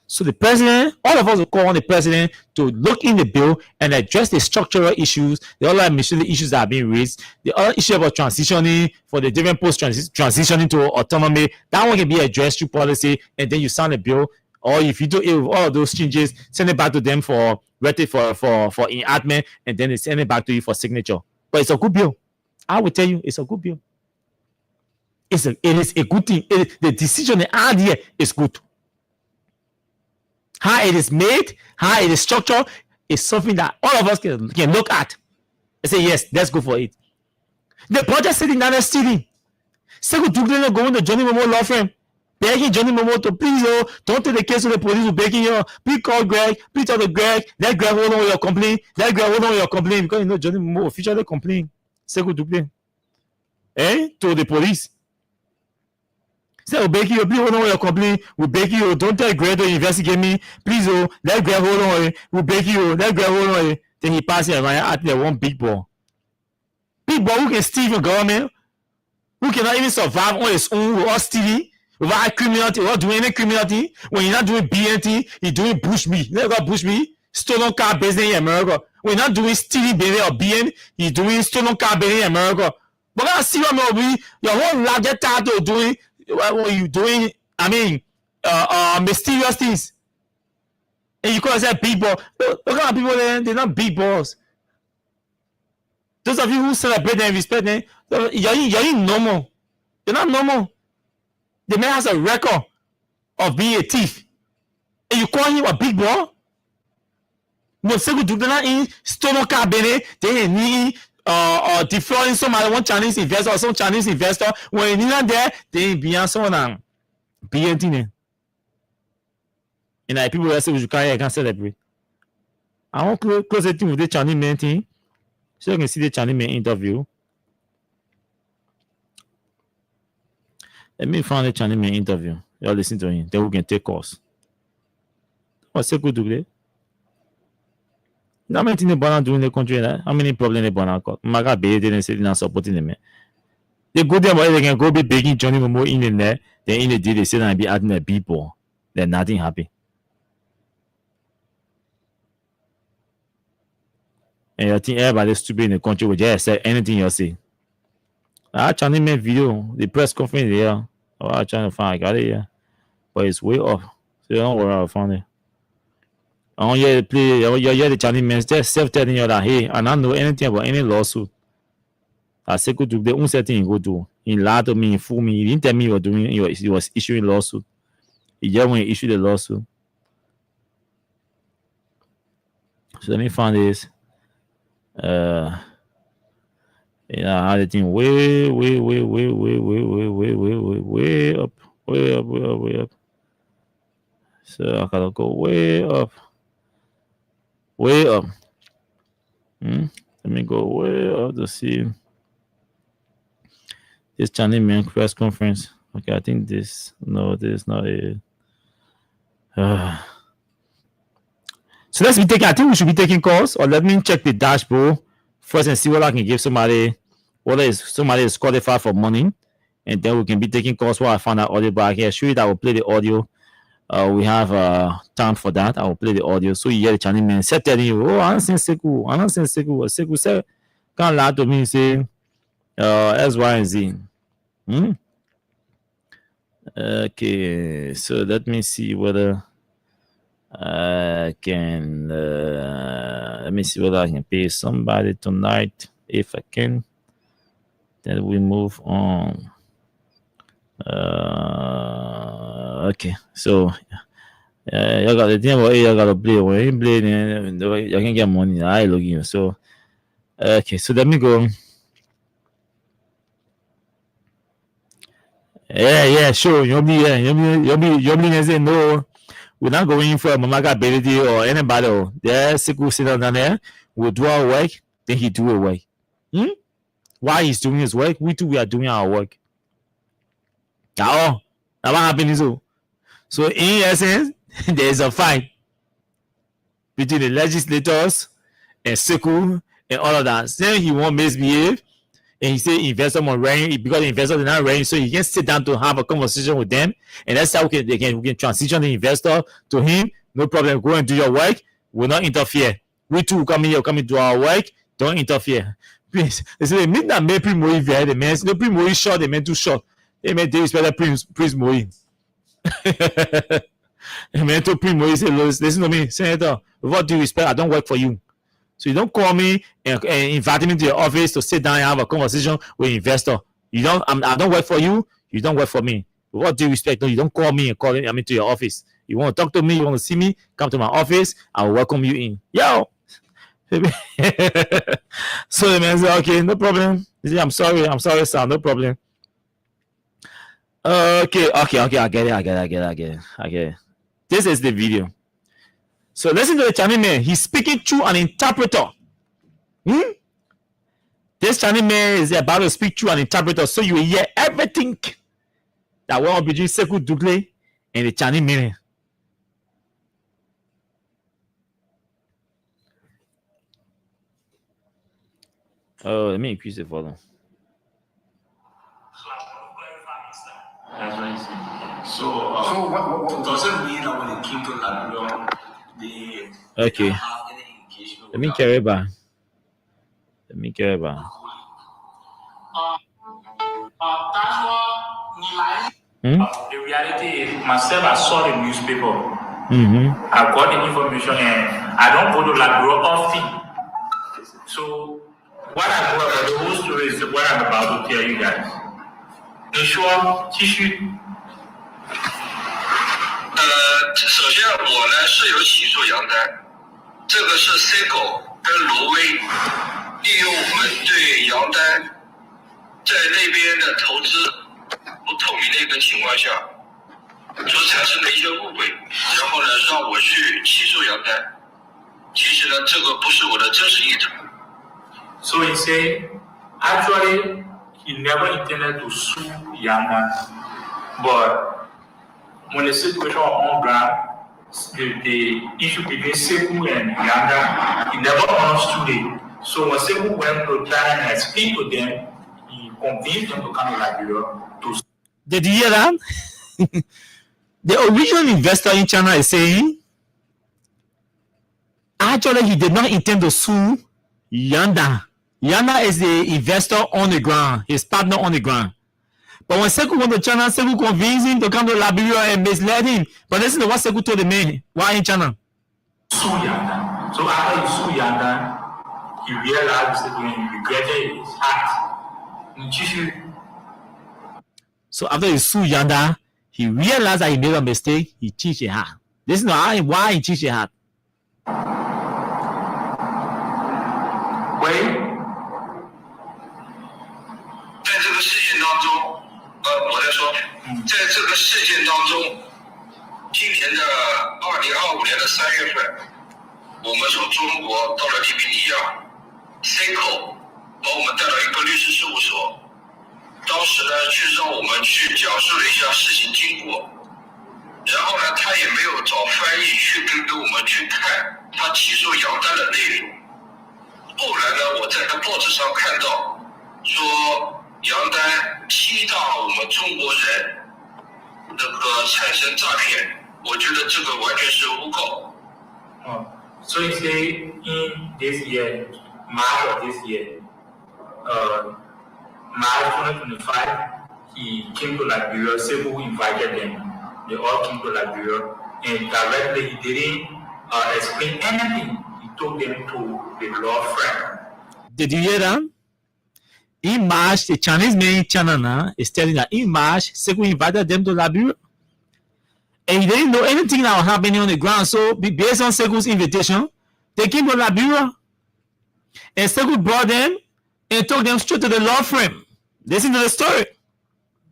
So the president, all of us will call on the president to look in the bill and address the structural issues, the other administrative issues that are being raised, the other issue about transitioning for the different posts transitioning to autonomy. That one can be addressed through policy, and then you sign a bill. Or if you do it with all of those changes, send it back to them for enactment, and then they send it back to you for signature. But it's a good bill. I will tell you, it's a good bill. It is a good thing. The decision, the idea is good. How it is made, how it is structured, is something that all of us can look at and say, yes, let's go for it. The project sitting down there stealing. Sekou Doumbouya going to Johnny Momoa law firm, begging Johnny Momoa to please, don't take the case to the police, who begging you. Please call Greg, please talk to Greg, let Greg hold on with your complaint, because you know Johnny Momoa officially complained. Sekou Doumbouya. To the police. Say, oh, Becky, please hold on with your complaint. We beg you, don't tell Greg to investigate me. Please, let Greg hold on. We beg you, let Greg hold on. Then he passes it around at the one big ball. Big ball who can steal from government, who cannot even survive on his own, without stealing, without criminality, without doing any criminality. When you're not doing BNT, you're doing bush meat. You know what bush meat? Stolen car business in America. When you're not doing stealing business or BN, you're doing stolen car business in America. But I see what your whole life get tired of doing. What are you doing? Mysterious things. And you call yourself big ball. Look at people there, they're not big balls. Those of you who celebrate them and respect them, you're normal. You're not normal. The man has a record of being a thief. And you call him a big ball? No, Sekou Doumbouya in stolen car business, they need defrauding one Chinese investor or some Chinese investor. When you're not there, they beyond someone BNT. And like people that say we should carry, I can't celebrate. I want to close the thing with the Chinese man thing, so you can see the Chinese man interview. Let me find the Chinese man interview. Y'all listen to him. Then we can take course. What's Sekou Doumbouya? How many things they doing in the country? How many problems they got? Maga Bay didn't say they're not supporting them. They go there, but they can go be begging Johnny Momoa in there. Then in the day they say that be adding a people. Then nothing happy. And I think everybody's stupid in the country will just say anything you say. I Chinese man video, the press conference there. I'm trying to find I got it here. But it's way off. So don't worry, I'll find it. I don't hear the play. You hear the Chinese men just self-telling you that, hey, I don't know anything about any lawsuit. I said, go do the only thing you go do. He lied to me, he fooled me. He didn't tell me he was doing. He was issuing lawsuit. He just when he issued the lawsuit. So let me find this. Yeah, I had the thing way up. So I gotta go way up. Let me go way up to see this Chinese man press conference. Okay, I think this is not it. So let's be taking. I think we should be taking calls, or let me check the dashboard first and see what I can give somebody. Whether somebody is qualified for money, and then we can be taking calls while I find out audio. But I can assure you that I will play the audio. We have time for that. I will play the audio. So you hear the Chinese man said telling you, oh, I don't send Sekou. Sekou said, can't lie to me and say, X, Y, and Z. Okay, so let me see whether Let me see whether I can pay somebody tonight. If I can, then we move on. Okay, so y'all got the thing about y'all gotta play. When you play, then you can get money. I look you. So okay, so let me go. Yeah, sure. You'll be say no. We're not going for Mamaga ability or anybody. There's Siku sitting down there. We'll do our work, then he do a work. While he's doing his work, we are doing our work. Now what happened so in essence, there's a fight between the legislators and Siku and all of that. Saying he won't misbehave, and he say investor more rain because the investors are not rain, so you can sit down to have a conversation with them, and that's how we can transition the investor to him. No problem. Go and do your work. We'll not interfere. We too come here, come into our work. Don't interfere. Please. They say they mean that make Prince Moïse very the man. No Prince Moïse short, they meant too short. They meant they respect Prince Moïse. They meant to Prince Moïse say, listen to me, Senator, with all due respect, I don't work for you. So you don't call me and invite me to your office to sit down and have a conversation with an investor. I don't work for you. You don't work for me. With all due respect, no, you don't call me and call me to your office. You want to talk to me, you want to see me, come to my office. I will welcome you in. Yo. So the man said, okay, no problem. He said, I'm sorry, sir, no problem. Okay, I get it. This is the video. So listen to the Chinese man. He's speaking through an interpreter. This Chinese man is about to speak through an interpreter, so you will hear everything that went on between Sekou Dougle and the Chinese man. Oh, let me increase it for them. So what does it mean that when it came to Liberia, they Okay. have any engagement? Let me carry back. The reality is, myself, I saw the newspaper. I got the information, and I don't go to Liberia often. So what I know about the whole story is what I'm about to tell you guys. In short, tissue. 首先我呢是有起诉杨丹，这个是 Seiko 跟罗威利用我们对杨丹在那边的投资不透明的一个情况下所产生的一些误会，然后呢让我去起诉杨丹。其实呢这个不是我的真实意图。So he said, actually, he never intended to sue Yanga, but when the situation was on ground, the issue between Sekou and Yanga, he never understood it. So when Sekou went to China and speak to them, he convinced them to come to Liberia to. Did you hear that? The original investor in China is saying, actually, he did not intend to sue Yanda. Yanda is the investor on the ground, his partner on the ground. But when Sekou went to China, Sekou convinced him to come to Liberia and misled him. But listen to what Sekou told the man while in China. Sue Yanda. So after he sued Yanda, he realized that when he regretted his act. So after he sued Yanda, he realized that he made a mistake. He changed his heart. Listen to why he changed his heart. Wait. 在这个事件当中，我在说，在这个事件当中，今年的2025年的3月份，我们从中国到了利比里亚 ，Seiko 把我们带到一个律师事务所，当时呢，让我们去讲述了一下事情经过，然后呢，他也没有找翻译去给我们去看他起诉杨丹的内容。后来呢，我在报纸上看到说。杨丹欺诈我们中国人，那个产生诈骗，我觉得这个完全是诬告。So he say in this year, March of this year, March 2025, he came to Liberia. Sekou invited them. they all came to Liberia, and directly he didn't explain anything. He took them to the law firm. Did you hear that? In March, the Chinese man in China is telling that in March, Sekou invited them to Liberia. And he didn't know anything that was happening on the ground. So, based on Sekou's invitation, they came to Liberia. And Sekou brought them and took them straight to the law firm. Listen to the story.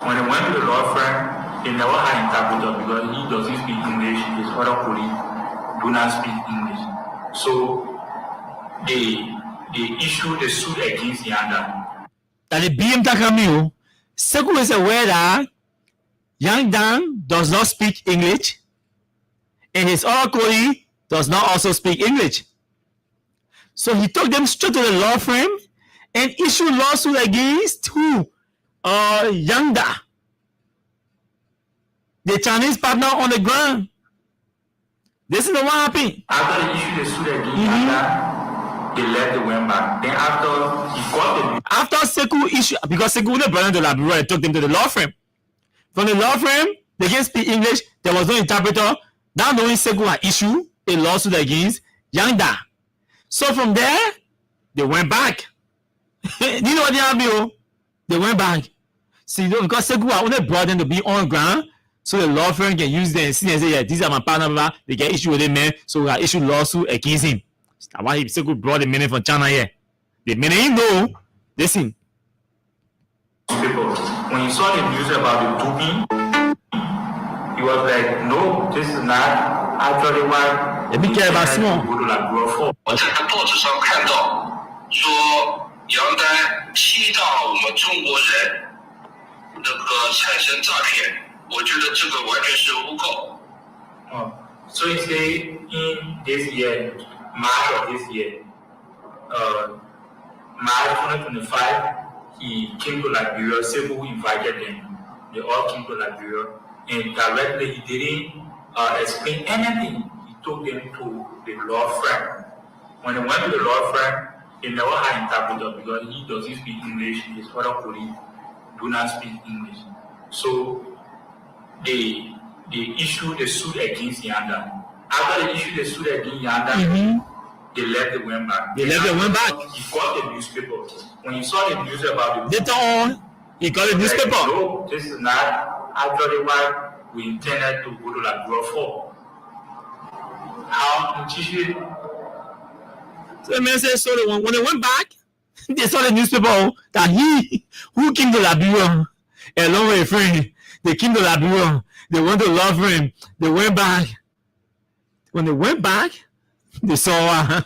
When they went to the law firm, they never had interpreter because he doesn't speak English. His other colleagues do not speak English. So they issued a suit against Yanda. That the BM Takamio, Sekou is aware that Yang Dan does not speak English, and his other colleague does not also speak English. So he took them straight to the law firm and issued lawsuit against who? Yang Da, the Chinese partner on the ground. This is what happened. After they issued the suit against Yanda, they left the went back. Then after he got the after Sekou issued, because Sekou wouldn't bring them to Liberia, they took them to the law firm. From the law firm, they can't speak English. There was no interpreter. Now knowing Sekou had issued a lawsuit against Yang Da. So from there, they went back. You know what they happened? They went back. See, because Sekou had only brought them to be on ground, so the law firm can use them and see and say, yeah, these are my partner, blah, blah. They get issue with him, man. So we have issued lawsuit against him. That's why Sekou brought the men from China here. The men ain't know. Listen. People, when he saw the news about the doping, he was like, no, this is not actually what Let me care about small. go to Liberia for. 我在报纸上看到说杨丹欺诈我们中国人那个产生诈骗，我觉得这个完全是诬告。So he say in this year, March of this year, March 2025, he came to Liberia. Sekou invited them. They all came to Liberia, and directly he didn't explain anything. He took them to the law firm. When they went to the law firm, they never had interpreter because he doesn't speak English. His other colleagues do not speak English. So they issued a suit against Yanda. After they issued a suit against Yanda, they left the went back. They left the went back. He got the newspaper. When he saw the news about the Later on, he got a newspaper. no, this is not actually what we intended to go to Liberia for. How to teach it? So the man said, so when they went back, they saw the newspaper that he who came to Liberia along with a friend. They came to Liberia. They went to the law firm. They went back. When they went back, they saw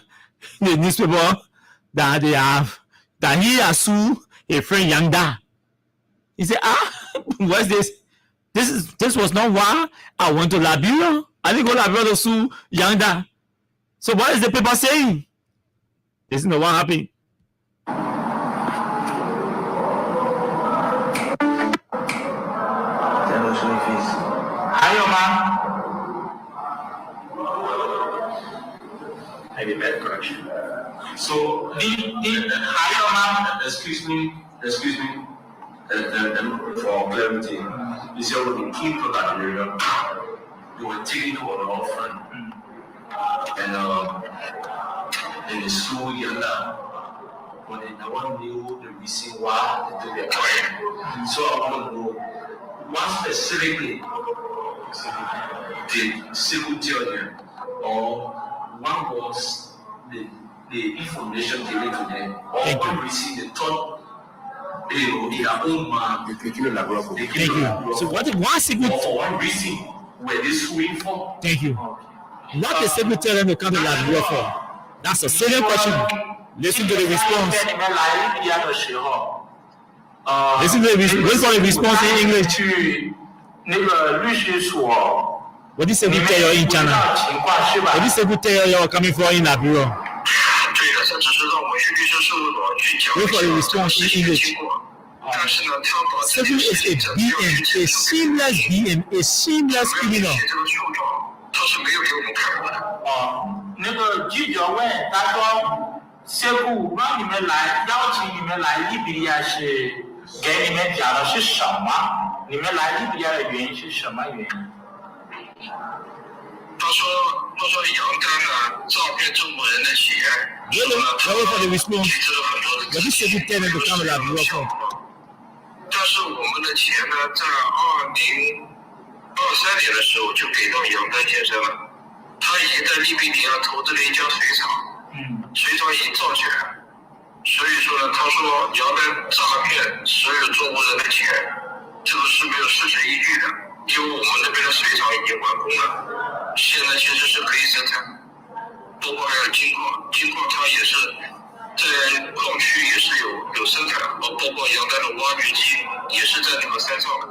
the newspaper that they have that he has sued a friend Yang Da. He said, what's this? This was not why I went to Liberia. I didn't go to Liberia to sue Yang Da. So what is the paper saying? This is not what happened. Hi, man. I did that correction. So, the Excuse me. For clarity, you said when they came to Liberia, they were taken to a law firm, and they sued Yanda, but they never knew the reason why they took their time. So I want to know what specifically did Sekou tell them, or what was the information given to them, or what reason they thought in their own mind they came to Liberia for. Thank you. So what Sekou? Or for what reason were they suing for? Thank you. What the Sekou tell them to come to Liberia for? That's a serious question. Listen to the response. Listen to the response in English. What did Sekou tell you in China? What did Sekou tell you coming from in Liberia? Wait for the response in English. Sekou is a BM, a shameless BM, a shameless criminal. 他是没有给我们看过的。那个记者问他说：“Sekou让你们来，邀请你们来利比亚是给你们讲的是什么？你们来利比亚的原因是什么原因？”他说杨丹呢诈骗中国人的钱，说呢他其实很多的资金没有使用效果。但是我们的钱呢，在2023年的时候就给到杨丹先生了。他已经在利比里亚投资了一家水厂，水厂已经造起来了。所以说呢，他说杨丹诈骗所有中国人的钱，这个是没有事实依据的。因为我们那边的水厂已经完工了，现在其实是可以生产。包括还有金矿它也是在矿区也是有生产，包括杨丹的挖掘机也是在那个山上的。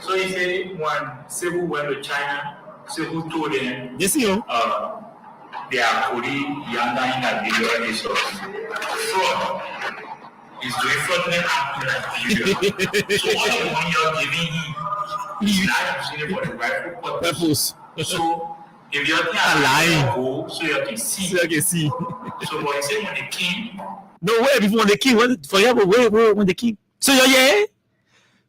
So he said when Sekou went to China, Sekou told them, Yes, you. They are putting Yanda in Liberia is fraud. He's doing fraudulent act in Liberia. So all the money you're giving him, he's not using it for the rightful purpose. So if you're lying, so you can see. So you can see. So what he said when the king. No way before the king. For example, wait, when the king. So yeah.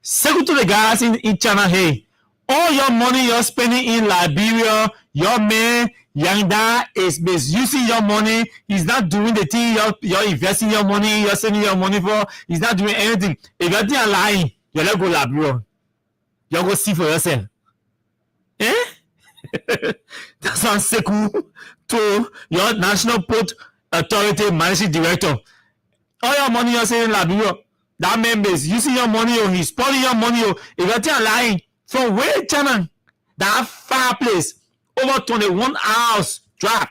Sekou to the guys in China, hey, all your money you're spending in Liberia, your man Yanda is misusing your money. He's not doing the thing you're investing your money, you're sending your money for. He's not doing anything. If you're lying, you're not go Liberia. You're go see for yourself. Eh? That's what Sekou to your National Port Authority Managing Director. All your money you're sending in Liberia. That man is using your money or he's spoiling your money or if you're lying from where China, that fireplace over 21 hours drive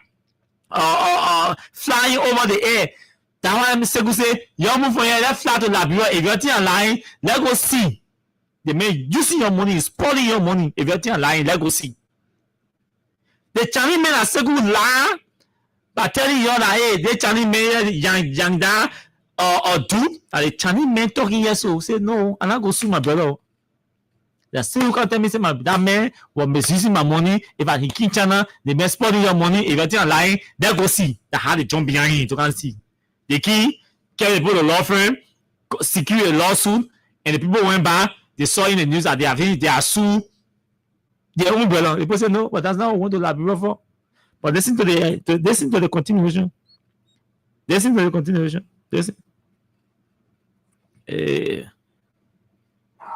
flying over the air. That's why I'm say you move from here, let's fly to Liberia. If you're lying, let's go see. The man using your money, spoiling your money. If you're lying, let's go see. The Chinese men are so good lie by telling you that hey, the Chinese men young da or do and the Chinese men talking here so say no, I'm not go sue my brother. They still can't tell me say that man was misusing my money. If I hit China, the man spoiling your money. If you're lying, they'll go see. They had to jump behind him to come see. The key carry the law firm, secure a lawsuit, and the people went back. They saw in the news that they are sued their own brother. The people said no, but that's not what we want to Liberia for. But listen to the continuation. Listen to the continuation. Listen.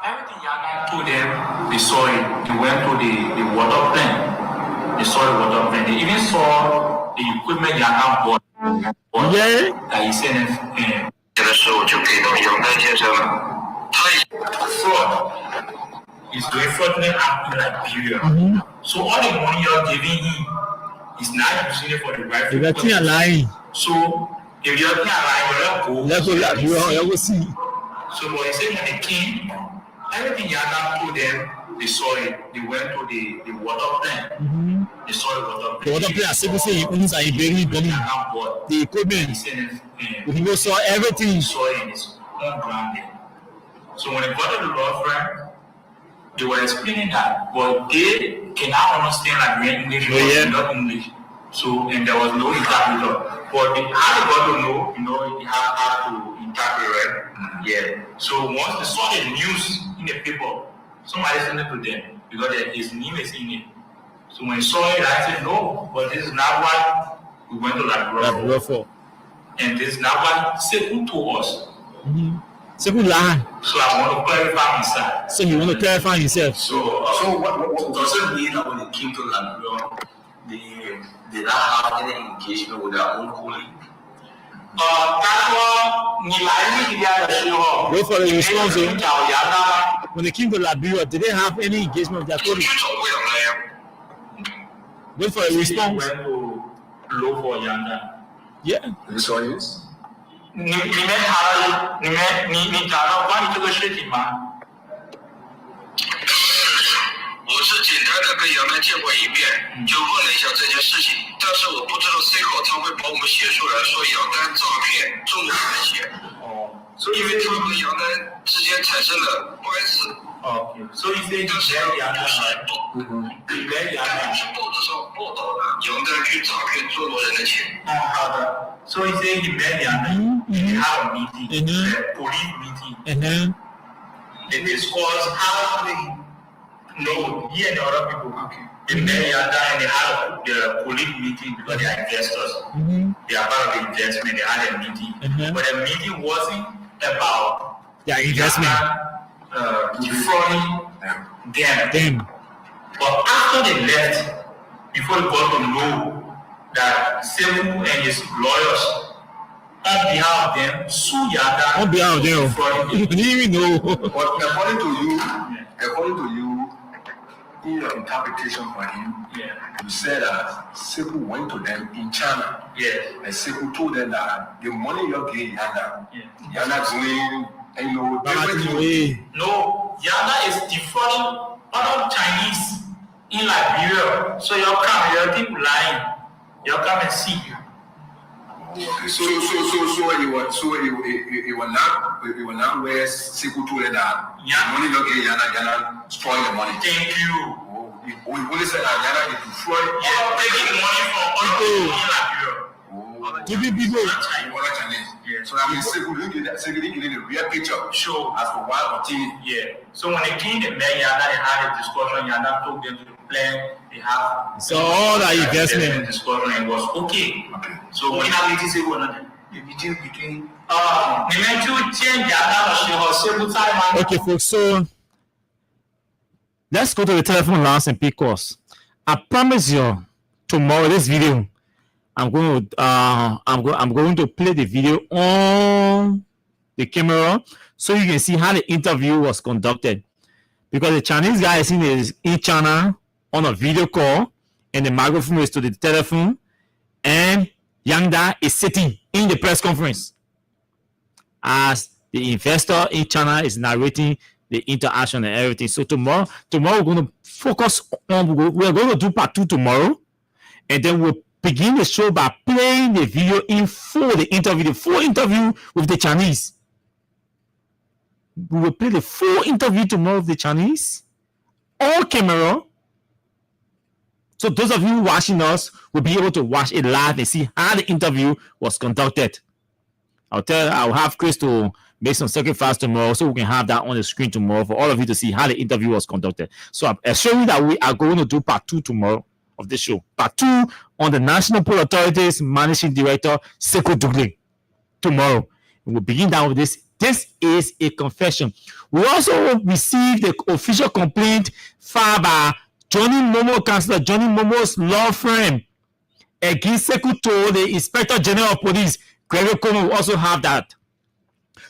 Everything Yana told them, they saw it. They went to the water plant. They saw the water plant. They even saw the equipment Yana bought. Yeah. That he sent in. Fraud. He's doing fraudulent act in Liberia. So all the money you're giving him, he's not using it for the right purpose. You're lying. So if you're lying, let's go Liberia. You will see. So what he said when the king, everything Yana told them, they saw it. They went to the water plant. They saw the water plant. The water plant, as say, he owns and he building the equipment. He saw everything. He saw it in his own ground there. So when they got to the law firm, they were explaining that, but they cannot understand like English or not English. So and there was no interpreter. But how they got to know, they have to interpret, right? Yeah. So once they saw the news in the paper, somebody sent it to them because his name is in it. So when they saw it, I said, no, but this is not what we went to Liberia for. And this is not what Sekou told us. Sekou lie. So I want to clarify myself. So you want to clarify yourself. So what does it mean that when they came to Liberia, they did not have any engagement with their own colleague? Wait for the response. When they came to Liberia, did they have any engagement with their colleague? Wait for a response. Went to look for Yanda. Yeah. This one is?我是简单的跟杨澜见过一面，就问了一下这件事情，但是我不知道 Sekou 他会把我们写出来说杨澜诈骗中国人的钱，因为他和杨澜之间产生了官司。所以这个是杨澜是报纸上报道的，杨澜去诈骗中国人的钱。好的。So he said he met Yanda, he had a meeting, a police meeting. It discussed how No, he and the other people. Okay. They met Yanda and they had the colleague meeting because they are investors. They are part of the investment. They had a meeting. But the meeting wasn't about investment. Defrauding them. But after they left, before they got to know that Sekou and his lawyers on behalf of them sue Yanda. On behalf of them. You didn't even know. But according to you, in your interpretation for him, you said that Sekou went to them in China. And Sekou told them that the money you're getting Yanda doing, No, Yanda is defrauding other Chinese in Liberia. So you're people lying. You come and see. So it was not where Sekou told them that money you're getting Yanda destroying the money. Thank you. We only said that Yanda is destroying. Taking money from other people in Liberia. Giving people. So that means Sekou didn't get the real picture. Sure. As for why continue. So when they came, they met Yanda, they had a discussion. Yanda took them to the plan. They have all that investment discussion and it was okay. So when I meet Sekou, the meeting between okay, folks. So let's go to the telephone lines and pick calls. I promise you, tomorrow this video, I'm going to play the video on the camera so you can see how the interview was conducted. Because the Chinese guy is in China on a video call, and the microphone is to the telephone, and Yanda is sitting in the press conference as the investor in China is narrating the interaction and everything. So tomorrow we're going to focus on, we're going to do part 2 tomorrow, and then we'll begin the show by playing the video in full, the full interview with the Chinese. We will play the full interview tomorrow with the Chinese on camera. So those of you watching us will be able to watch it live and see how the interview was conducted. I'll have Chris to make some sacrifice tomorrow so we can have that on the screen tomorrow for all of you to see how the interview was conducted. So I'm assuming that we are going to do part 2 tomorrow of this show. Part 2 on the National Port Authority's Managing Director, Sekou Dougle, tomorrow. And we'll begin down with this. This is a confession. We also received the official complaint filed by Johnny Momo, Councillor Johnny Momo's law firm against Sekou Toure, the Inspector General of Police. Gregory Como will also have that.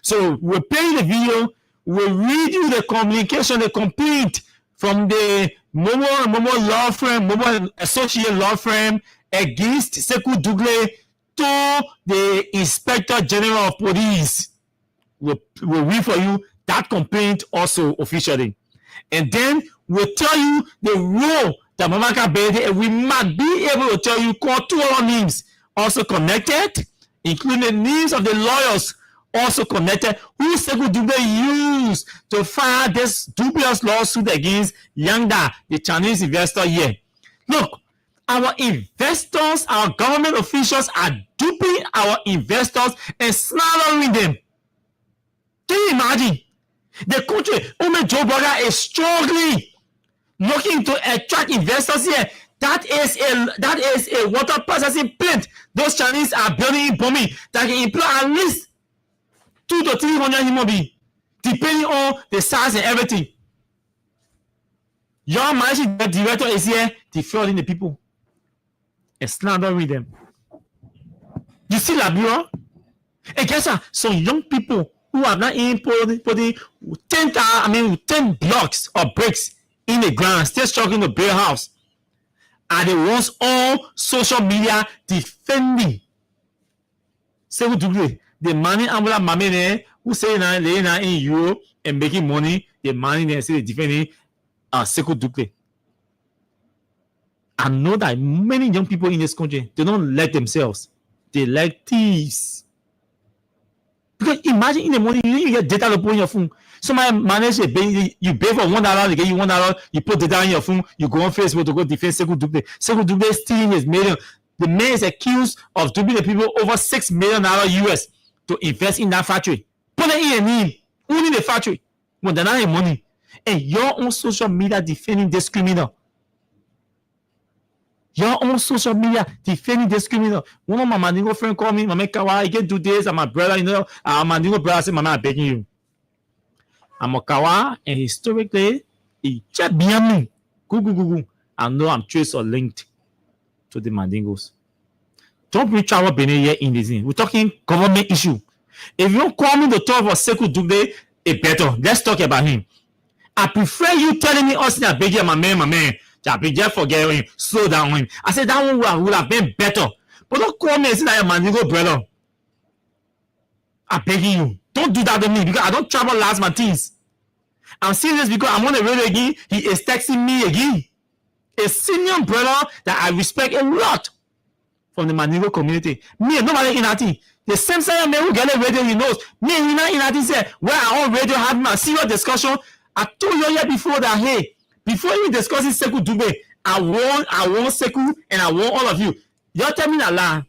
So we'll play the video. We'll read you the communication, the complaint from the Momo law firm, Momo Associate law firm against Sekou Dougle to the Inspector General of Police. We'll read for you that complaint also officially. And then we'll tell you the role that Mamaka Bede, and we might be able to tell you, call 2 other names also connected, including the names of the lawyers also connected, who Sekou Dougle used to file this dubious lawsuit against Yanda, the Chinese investor here. Look, our investors, our government officials are duping our investors and slandering them. Can you imagine? The country, Joe Burger is struggling, looking to attract investors here. That is a water processing plant. Those Chinese are building in Bomi that can employ at least 200 to 300 human beings, depending on the size and everything. Your managing director is here defrauding the people and slandering them. You see Liberia? And guess what? Some young people who have not even putting 10 blocks or bricks in the ground, still struggling to build a house, are the ones on social media defending Sekou Dougle, the money Amula Mamene who say now laying in Europe and making money, the money they say defending Sekou Dougle. I know that many young people in this country, they don't like themselves. They like thieves. Because imagine in the morning, you get data to put in your phone. Somebody manage it, you pay for $1, they get you $1, you put data in your phone, you go on Facebook to go defend Sekou Dougle. Sekou Dougle stealing his million. The man is accused of duping the people over $6 million US to invest in that factory. Put it in a name, owning the factory. When they're not in money. And your own social media defending this criminal. Your own social media defending this criminal. One of my Mandingo friend called me, Mama Kawa, I can do this. I'm my brother, you know. Mandingo brother said, Mama, I'm begging you. I'm a Kawa, and historically, he just behind me. Go. I know I'm traced or linked to the Mandingos. Don't bring travel here in this thing. We're talking government issue. If you don't call me to talk about Sekou Doumbé, it's better. Let's talk about him. I prefer you telling me, Austin, I beg you, my man. Just forget him. Slow down him. I said that one would have been better. But don't call me and say that you're Mandingo brother. I'm begging you. Don't do that to me because I don't travel last my things. I'm saying this because I'm on the radio again. He is texting me again. A senior brother that I respect a lot from the Mandingo community. Me and nobody in that thing. The same same man who get a radio, he knows. Me and in that thing say, where I on radio having a serious discussion. I told you here before that, hey, before even discussing Sekou Doumbé, I want Sekou and I want all of you. You tell me that lie.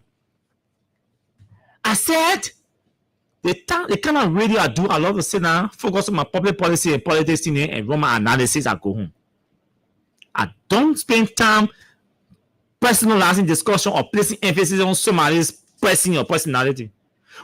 I said, the kind of radio I do, I love to sit down, focus on my public policy and politics in and run my analysis, I go home. I don't spend time personalizing discussion or placing emphasis on somebody's pressing or personality.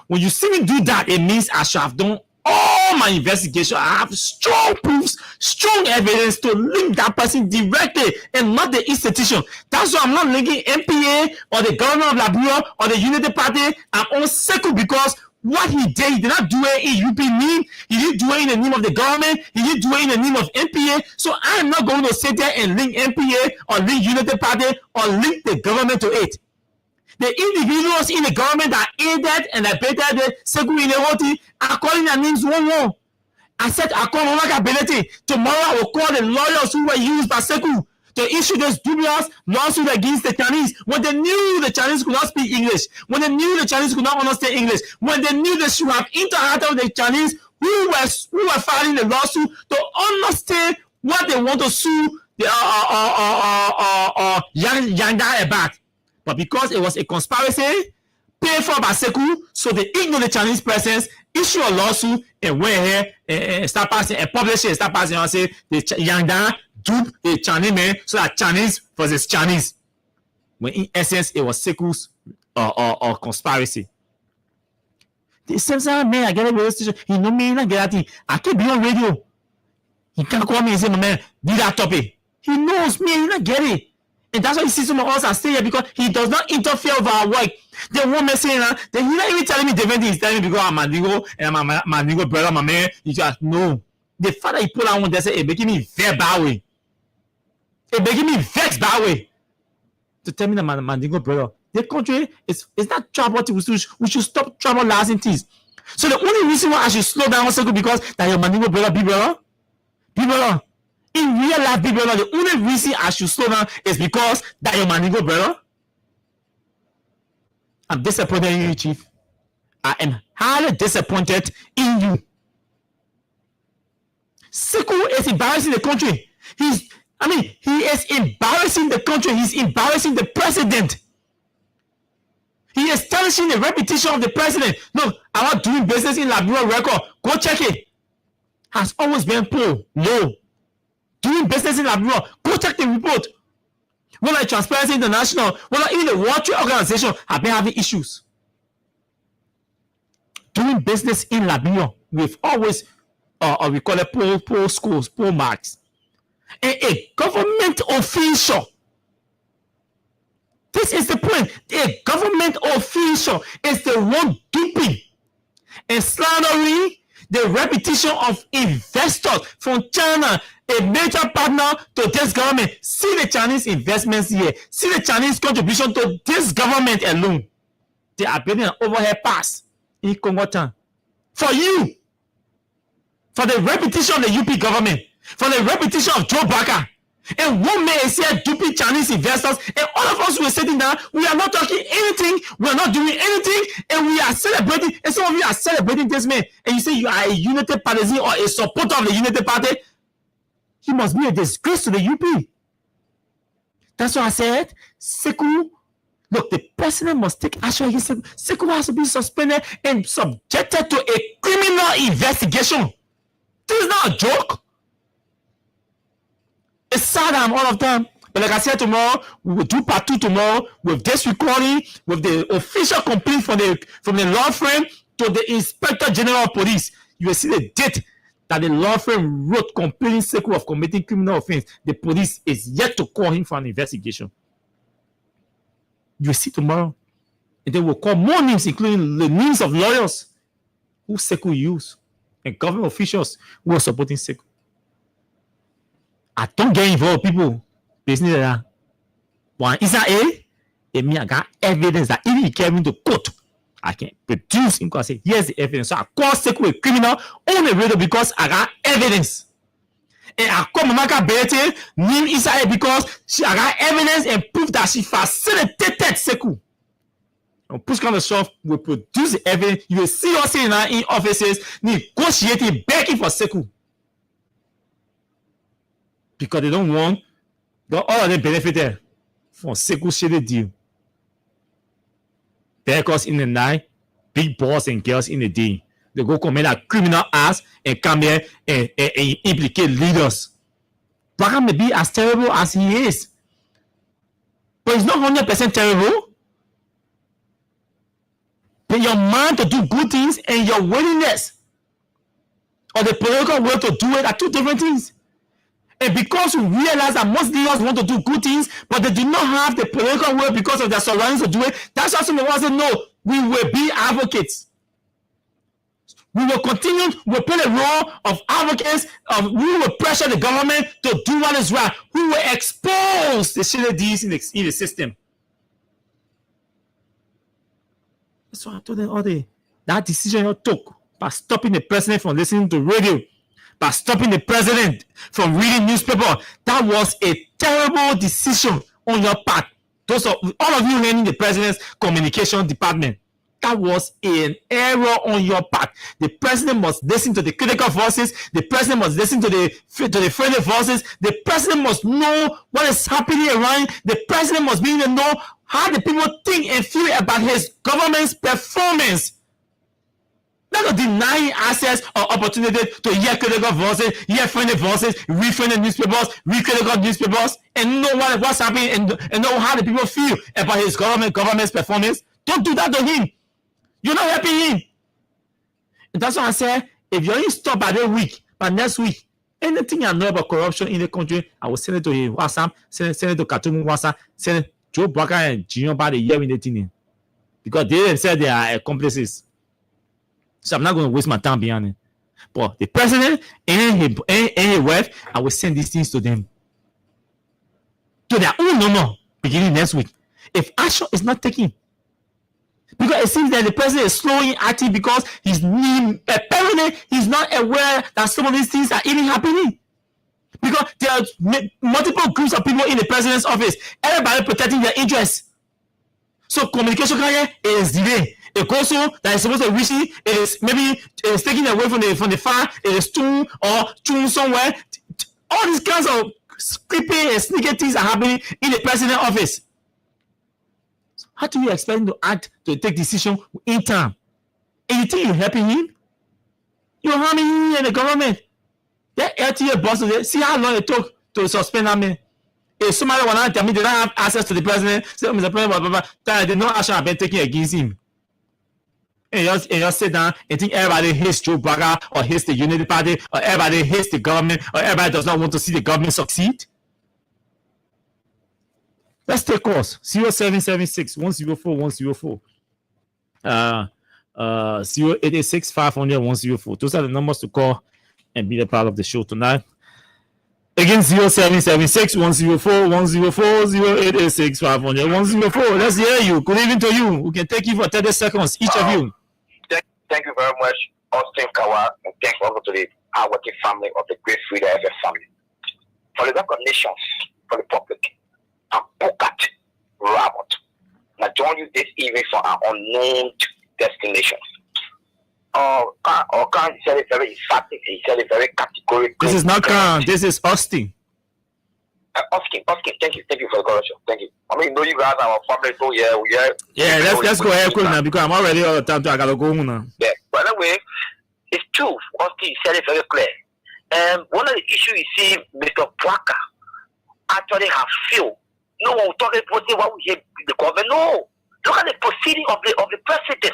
When you see me do that, it means I should have done all my investigation. I have strong proofs, strong evidence to link that person directly and not the institution. That's why I'm not linking MPA or the governor of Liberia or the Unity Party. I'm on Sekou because what he did not do it in UP name. He didn't do it in the name of the government. He didn't do it in the name of MPA. So I'm not going to sit there and link MPA or link Unity Party or link the government to it. The individuals in the government that aided and abetted the Sekou Ilewoti are calling their names one. I said, I call Omakabelete. Tomorrow I will call the lawyers who were used by Sekou to issue this dubious lawsuit against the Chinese. When they knew the Chinese could not speak English, when they knew the Chinese could not understand English, when they knew they should have interacted with the Chinese who were filing the lawsuit to understand what they want to sue the Yanda about. But because it was a conspiracy paid for by Sekou, so they ignored the Chinese presence, issue a lawsuit, and went here and start passing and publish it and start passing and say the Yanda dupe the Chinese man so that Chinese versus Chinese. When in essence it was Sekou's conspiracy. The same man I get a radio station, he know me, I get that thing. I can't be on radio. He can't call me and say, my man, do that topic. He knows me, he not get it. And that's why you see some of us are staying here because he does not interfere with our work. The woman saying that, then he's not even telling me different things. He's telling me because I'm Mandingo and I'm a Mandingo brother, my man. You just know. The fact that he put out one that said, it making me very bad way. It making me vex bad way. To tell me that my Mandingo brother, the country is not trouble. We should stop troublizing things. So the only reason why I should slow down also because that your Mandingo brother, be brother. In real life, big brother, the only reason I should slow down is because that your Mandingo brother. I'm disappointed in you, Chief. I am highly disappointed in you. Sekou is embarrassing the country. He is embarrassing the country. He's embarrassing the president. He is tarnishing the reputation of the president. Look, I was doing business in Liberia record. Go check it. Has always been poor, low. Doing business in Liberia, go check the report. Whether Transparency International, whether even the World Trade Organization have been having issues. Doing business in Liberia, we've always, we call it poor schools, poor marks. And a government official, this is the point, a government official is the one duping and slandering the reputation of investors from China, a major partner to this government. See the Chinese investments here. See the Chinese contribution to this government alone. They are building an overhead pass in Congo Town. For you. For the reputation of the UP government. For the reputation of Joe Barker. And one man is here duping Chinese investors. And all of us were sitting down. We are not talking anything. We are not doing anything. And we are celebrating. And some of you are celebrating this man. And you say you are a Unity partisan or a supporter of the Unity Party. He must be a disgrace to the UP. That's why I said, Sekou, look, the president must take action against Sekou. Sekou has to be suspended and subjected to a criminal investigation. This is not a joke. It's sad and all of them. But like I said, tomorrow we will do part 2 tomorrow with this recording, with the official complaint from the law firm to the Inspector General of Police. You will see the date that the law firm wrote complaining Sekou of committing criminal offense. The police is yet to call him for an investigation. You will see tomorrow. And they will call more names, including the names of lawyers who Sekou used and government officials who are supporting Sekou. I don't get involved, people. Business that one is a me I got evidence that if he came into court, I can produce him. I say here's the evidence. So I call Sekou a criminal on the radio because I got evidence. And I call Mamaka Bete name Israel because I got evidence and proof that she facilitated Sekou. And push kind of stuff will produce the evidence. You will see us in offices negotiating, begging for Sekou. Because they don't want all of them benefited from Sekou shady deal. Beggars in the night, big boys and girls in the day. They go commit a criminal acts and come here and implicate leaders. Braham may be as terrible as he is, but he's not 100% terrible. But your mind to do good things and your willingness or the political will to do it are two different things. And because we realize that most leaders want to do good things, but they do not have the political will because of their surroundings to do it, that's why some of us say, no, we will be advocates. We will continue, we'll play the role of advocates, we will pressure the government to do what is right. We will expose the shady deeds in the system. That's why I told them all day. That decision you took by stopping the president from listening to radio, by stopping the president from reading newspaper, that was a terrible decision on your part. Those of all of you learning the president's communication department, that was an error on your part. The president must listen to the critical voices. The president must listen to the friendly voices. The president must know what is happening around. The president must be able to know how the people think and feel about his government's performance. Not to deny access or opportunity to hear critical voices, hear friendly voices, read friendly newspapers, read critical newspapers, and know what's happening and know how the people feel about his government's performance. Don't do that to him. You're not helping him. And that's why I said, if you only stop by the week, by next week, anything I know about corruption in the country, I will send it to him. WhatsApp, send it to Katumu WhatsApp, send it to Joe Barker and Junior by the year in the thing. Because they themselves, they are accomplices. So I'm not going to waste my time beyond it. But the president and his wife, I will send these things to them. To their own number, beginning next week. If action is not taken, because it seems that the president is slowly acting because apparently he's not aware that some of these things are even happening. Because there are multiple groups of people in the president's office, everybody protecting their interests. So communication is delayed. A goal that is supposed to reach it is taken away from the fire, it is tuned or tuned somewhere. All these kinds of creepy and sneaky things are happening in the president's office. How do you expect him to act, to take decision in time? And you think you're helping him? You're harming him and the government. That LTA boss today, see how long it took to suspend that man. If somebody will not tell me they don't have access to the president, say, Mr. President, there's no action have been taken against him. And you just sit down and think everybody hates Joe Barker or hates the Unity Party or everybody hates the government or everybody does not want to see the government succeed. Let's take calls. 0776 104 104. 0886 500 104. Those are the numbers to call and be a part of the show tonight. Again, 0776 104 104 0886 500 104. Let's hear you. Good evening to you. We can take you for 30 seconds, each of you. Thank you very much, Austin Kawa, and thanks also to the hardworking family of the Great Freedom FM family. For the Bank of Nations, for the public, and Pukat Robert. Now join you this evening for our unknown destination. Khan said it very emphatic, he said it very categorically. This is not Khan, this is Austin. Austin, thank you for the correction. Thank you. I mean, know you guys are our family, so yeah, let's go ahead quick now because I'm already all the time. I gotta go now. Yeah, but anyway, it's true. Austin said it very clear. And one of the issues you see, Mr. Plaka actually have failed. No one will talk about what we hear the government. No. Look at the proceeding of the president.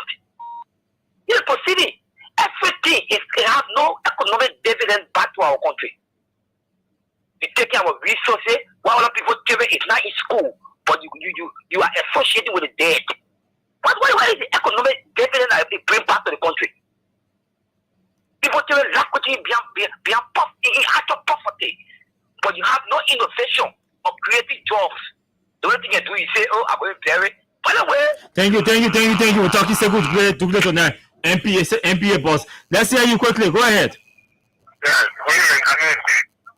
The proceeding. Everything it has no economic dividend back to our country. We take care of our resources. While other people children is not in school, but you are associated with the dead. Why is the economic dividend that it bring back to the country? People children lack in actual poverty, but you have no innovation of creating jobs. The only thing you do is say, "Oh, I'm going to bury." By the way, Thank you. We're talking Sekou Touré tonight. MPA boss. Let's hear you quickly. Go ahead. Yes, good evening.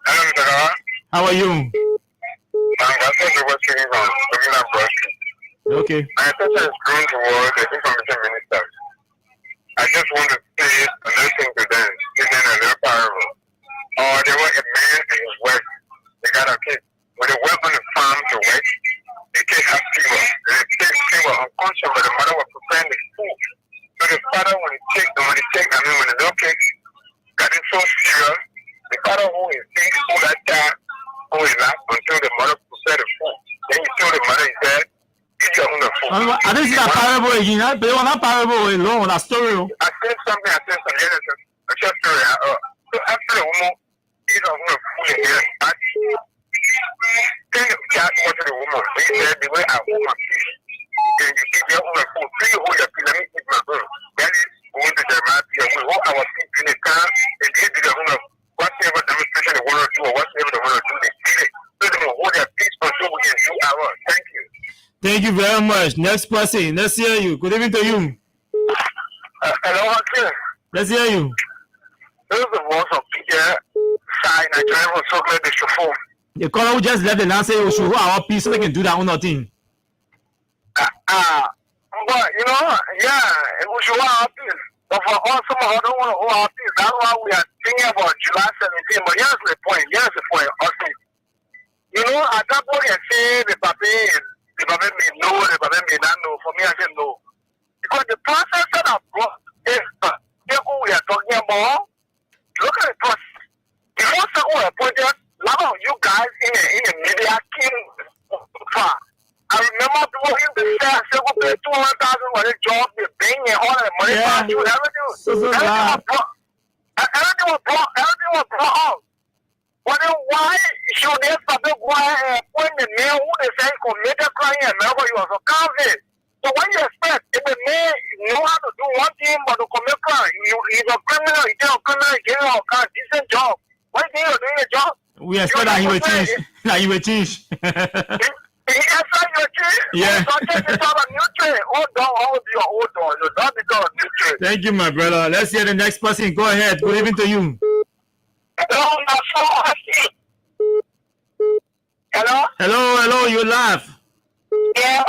Hello, Mr. Gawa. How are you? I'm Gaston Looking at Brush. Okay. My attention is drawn towards the information ministers. I just want to say another thing to them, using a little parable. There was a man and his wife. They got a kid. When they went on the farm to work, the kid had fever. The kid fever unconscious, but the mother was preparing the food. So the father, when the doctor got it so serious, the father who is sick, who that child, who is not until the mother prepared the food. Then he told the mother, he said, "Eat your own food." I didn't see that parable again. But it was not parable alone. That story. I said something. Yes, a short story. So after the woman eat her own food in there, then the child went to the woman. He said, "The way I hold my fish, then you eat your own food. Please hold your fish. Let me eat my own." That is going to the market. We hold our fish in the car and they do their own whatever demonstration they want to do or whatever they want to do. They did it. So they will hold their fish until we can do ours. Thank you. Thank you very much. Next person. Let's hear you. Good evening to you. Hello, Hakim. Let's hear you. This is the voice of Pierre Sai, Nigerian for so glad they should form. The caller who just left the line say we should hold our peace so they can do their own thing. But you know, we should hold our peace. But for all some of us don't want to hold our peace. That's why we are thinking about July 17. But here's the point. Also, you know, at that point you say the Babe may know, the Babe may not know. For me, I say no. Because the process that I brought is who we are talking about. Look at the process. Before Sekou appointed, a lot of you guys in the media came far. I remember people in the say Sekou paid 200,000 for the job, they paying all the money, everything was brought out. But then why should they start to go and point the man who they say committed crime in America? You was a convict. So what you expect? If the man know how to do one thing but to commit crime, he's a criminal, he's a criminal, he's getting a decent job. Why do you doing a job? We expect that he will change. That he will change. Yeah. Thank you, my brother. Let's hear the next person. Go ahead. Good evening to you. Hello, you laugh. Yeah,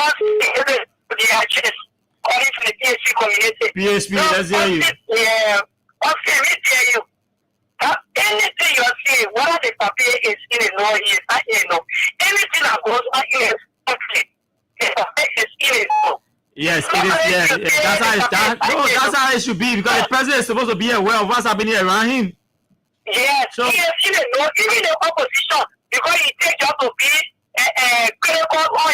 calling from the PHP community. PHP, let's hear you. Yeah, okay, let me tell you. Anything you see, whether the papier is in the law, is not in the law. Anything that goes on in the country, the papier is in the law. Yes, it is. Yeah. That's how it should be, because the president is supposed to be aware of what's happening around him. Yes, so, he is in the law, even the opposition, because he takes job to be critical or a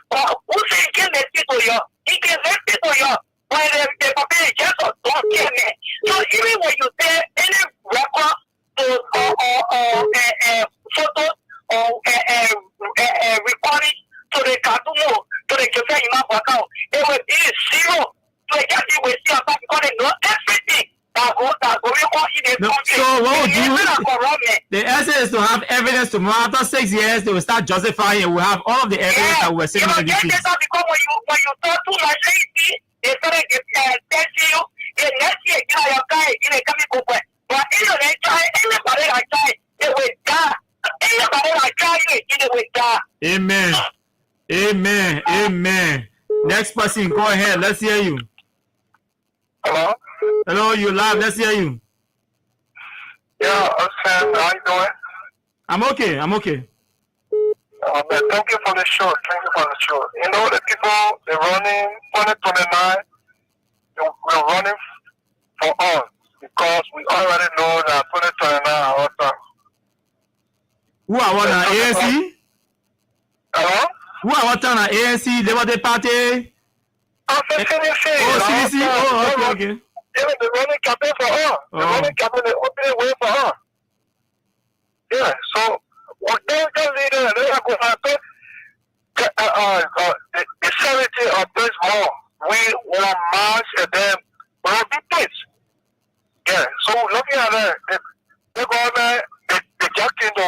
but who say he can let people to you? He can let people to you. When the papier is just don't care, man. So even when you say any record to photos or recording to the cartoon to the cafe in my account, it will be zero. So it just will see about because they know everything that goes on in the country. So what would you? The essence is to have evidence tomorrow. After 6 years, they will start justifying it. We'll have all of the evidence that we're seeing on the streets. Because when you talk too much, they started testing you. The next year, you know, your guy, you know, coming over. But anybody I try, they will die. Anybody I try, they will die. Amen. Next person, go ahead. Let's hear you. Hello, you live. Let's hear you. Yeah, Sam, how you doing? I'm okay. Thank you for the show. You know, the people, they're running 2029, we're running for us because we already know that 2029 are our time. Who are one ANC? Hello? Who are what on ANC? Labour Day Party? Oh, CDC. Oh, CDC. Oh, okay. Even the running campaign for her. The running campaign is opening way for her. Yeah, so what they just leader, they are going to happen. The sanity of this war. We want to march and then we will be peace. Yeah, so looking at that, the government, they just came to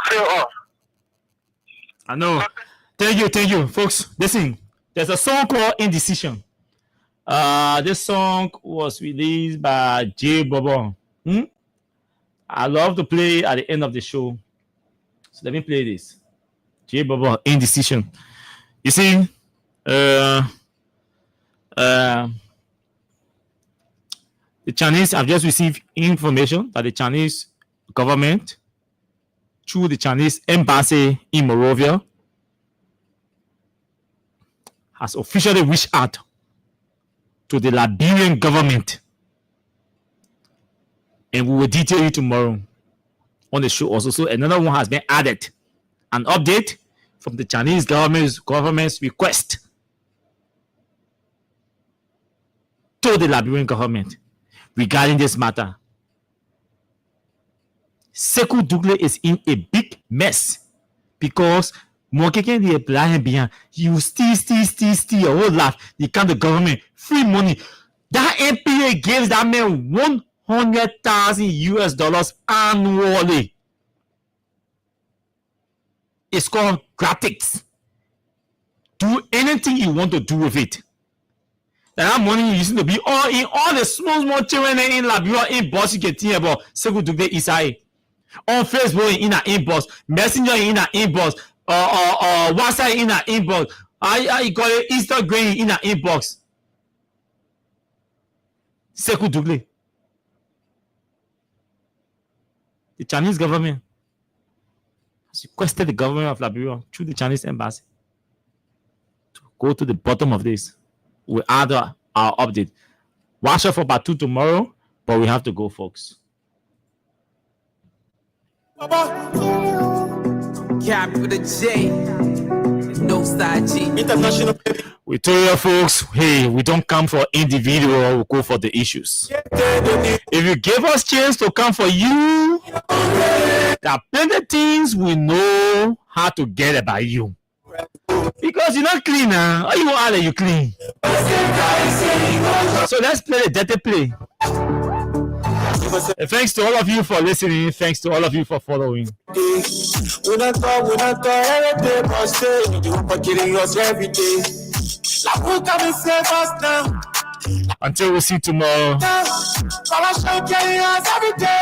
fail us. I know. Thank you, folks. Listen, there's a song called Indecision. This song was released by J Bobo. I love to play at the end of the show. So let me play this. J Bobo, Indecision. You see, the Chinese have just received information that the Chinese government, through the Chinese embassy in Monrovia, has officially reached out to the Liberian government. And we will detail you tomorrow on the show also. So another one has been added. An update from the Chinese government's request to the Liberian government regarding this matter. Sekou Dougle is in a big mess because you steal your whole life. You come to government, free money. That MPA gives that man $100,000 annually. It's called graphics. Do anything you want to do with it. That money you using to be all in all the small children in Liberia inbox you get here about Sekou Dougle Isai. On Facebook in an inbox, Messenger in an inbox, WhatsApp in an inbox, I call it Instagram in an inbox. Sekou Dougle. The Chinese government has requested the government of Liberia through the Chinese embassy to go to the bottom of this. We'll add our update. Watch out for part 2 tomorrow, but we have to go, folks. Cap with a J, no side G. International. We told you folks, hey, we don't come for individual, we go for the issues. If you give us chance to come for you, there are plenty of things we know how to get about you. Because you're not clean, huh? How you want that you clean? So let's play the dirty play. And thanks to all of you for listening. Thanks to all of you for following. Until we see tomorrow,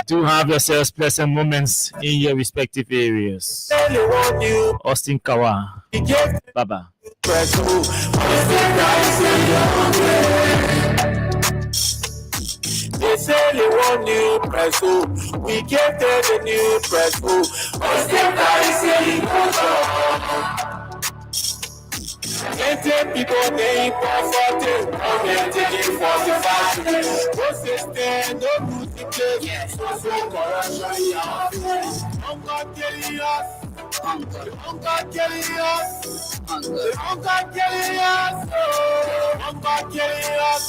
do have yourselves pleasant moments in your respective areas. Austin Kawa. Bye-bye. They say they want new press, we gave them the new press, people they import taking 45. Don't say stand, don't lose the place. So corruption, Uncle killing us. Uncle killing us. Uncle killing us.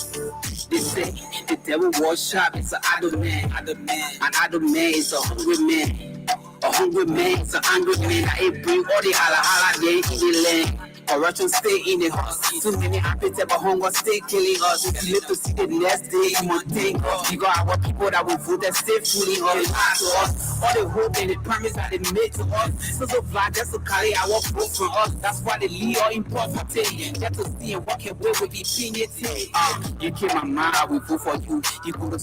They say the devil was sharp, it's an idle man. An idle man is a hungry man. A hungry man is an angry man. I ain't bring all the holla they in the land. Corruption stay in the house. Too many appetite but hunger stay killing us. If you live to see the next day, you must think us. We got our people that will vote that stay fooling us. To us. All the hope and the promise that they made to us. So fly just to carry our vote from us. That's why they lead all important. Just to see and walk away with the opinion. You came my mind, I will vote for you. You go to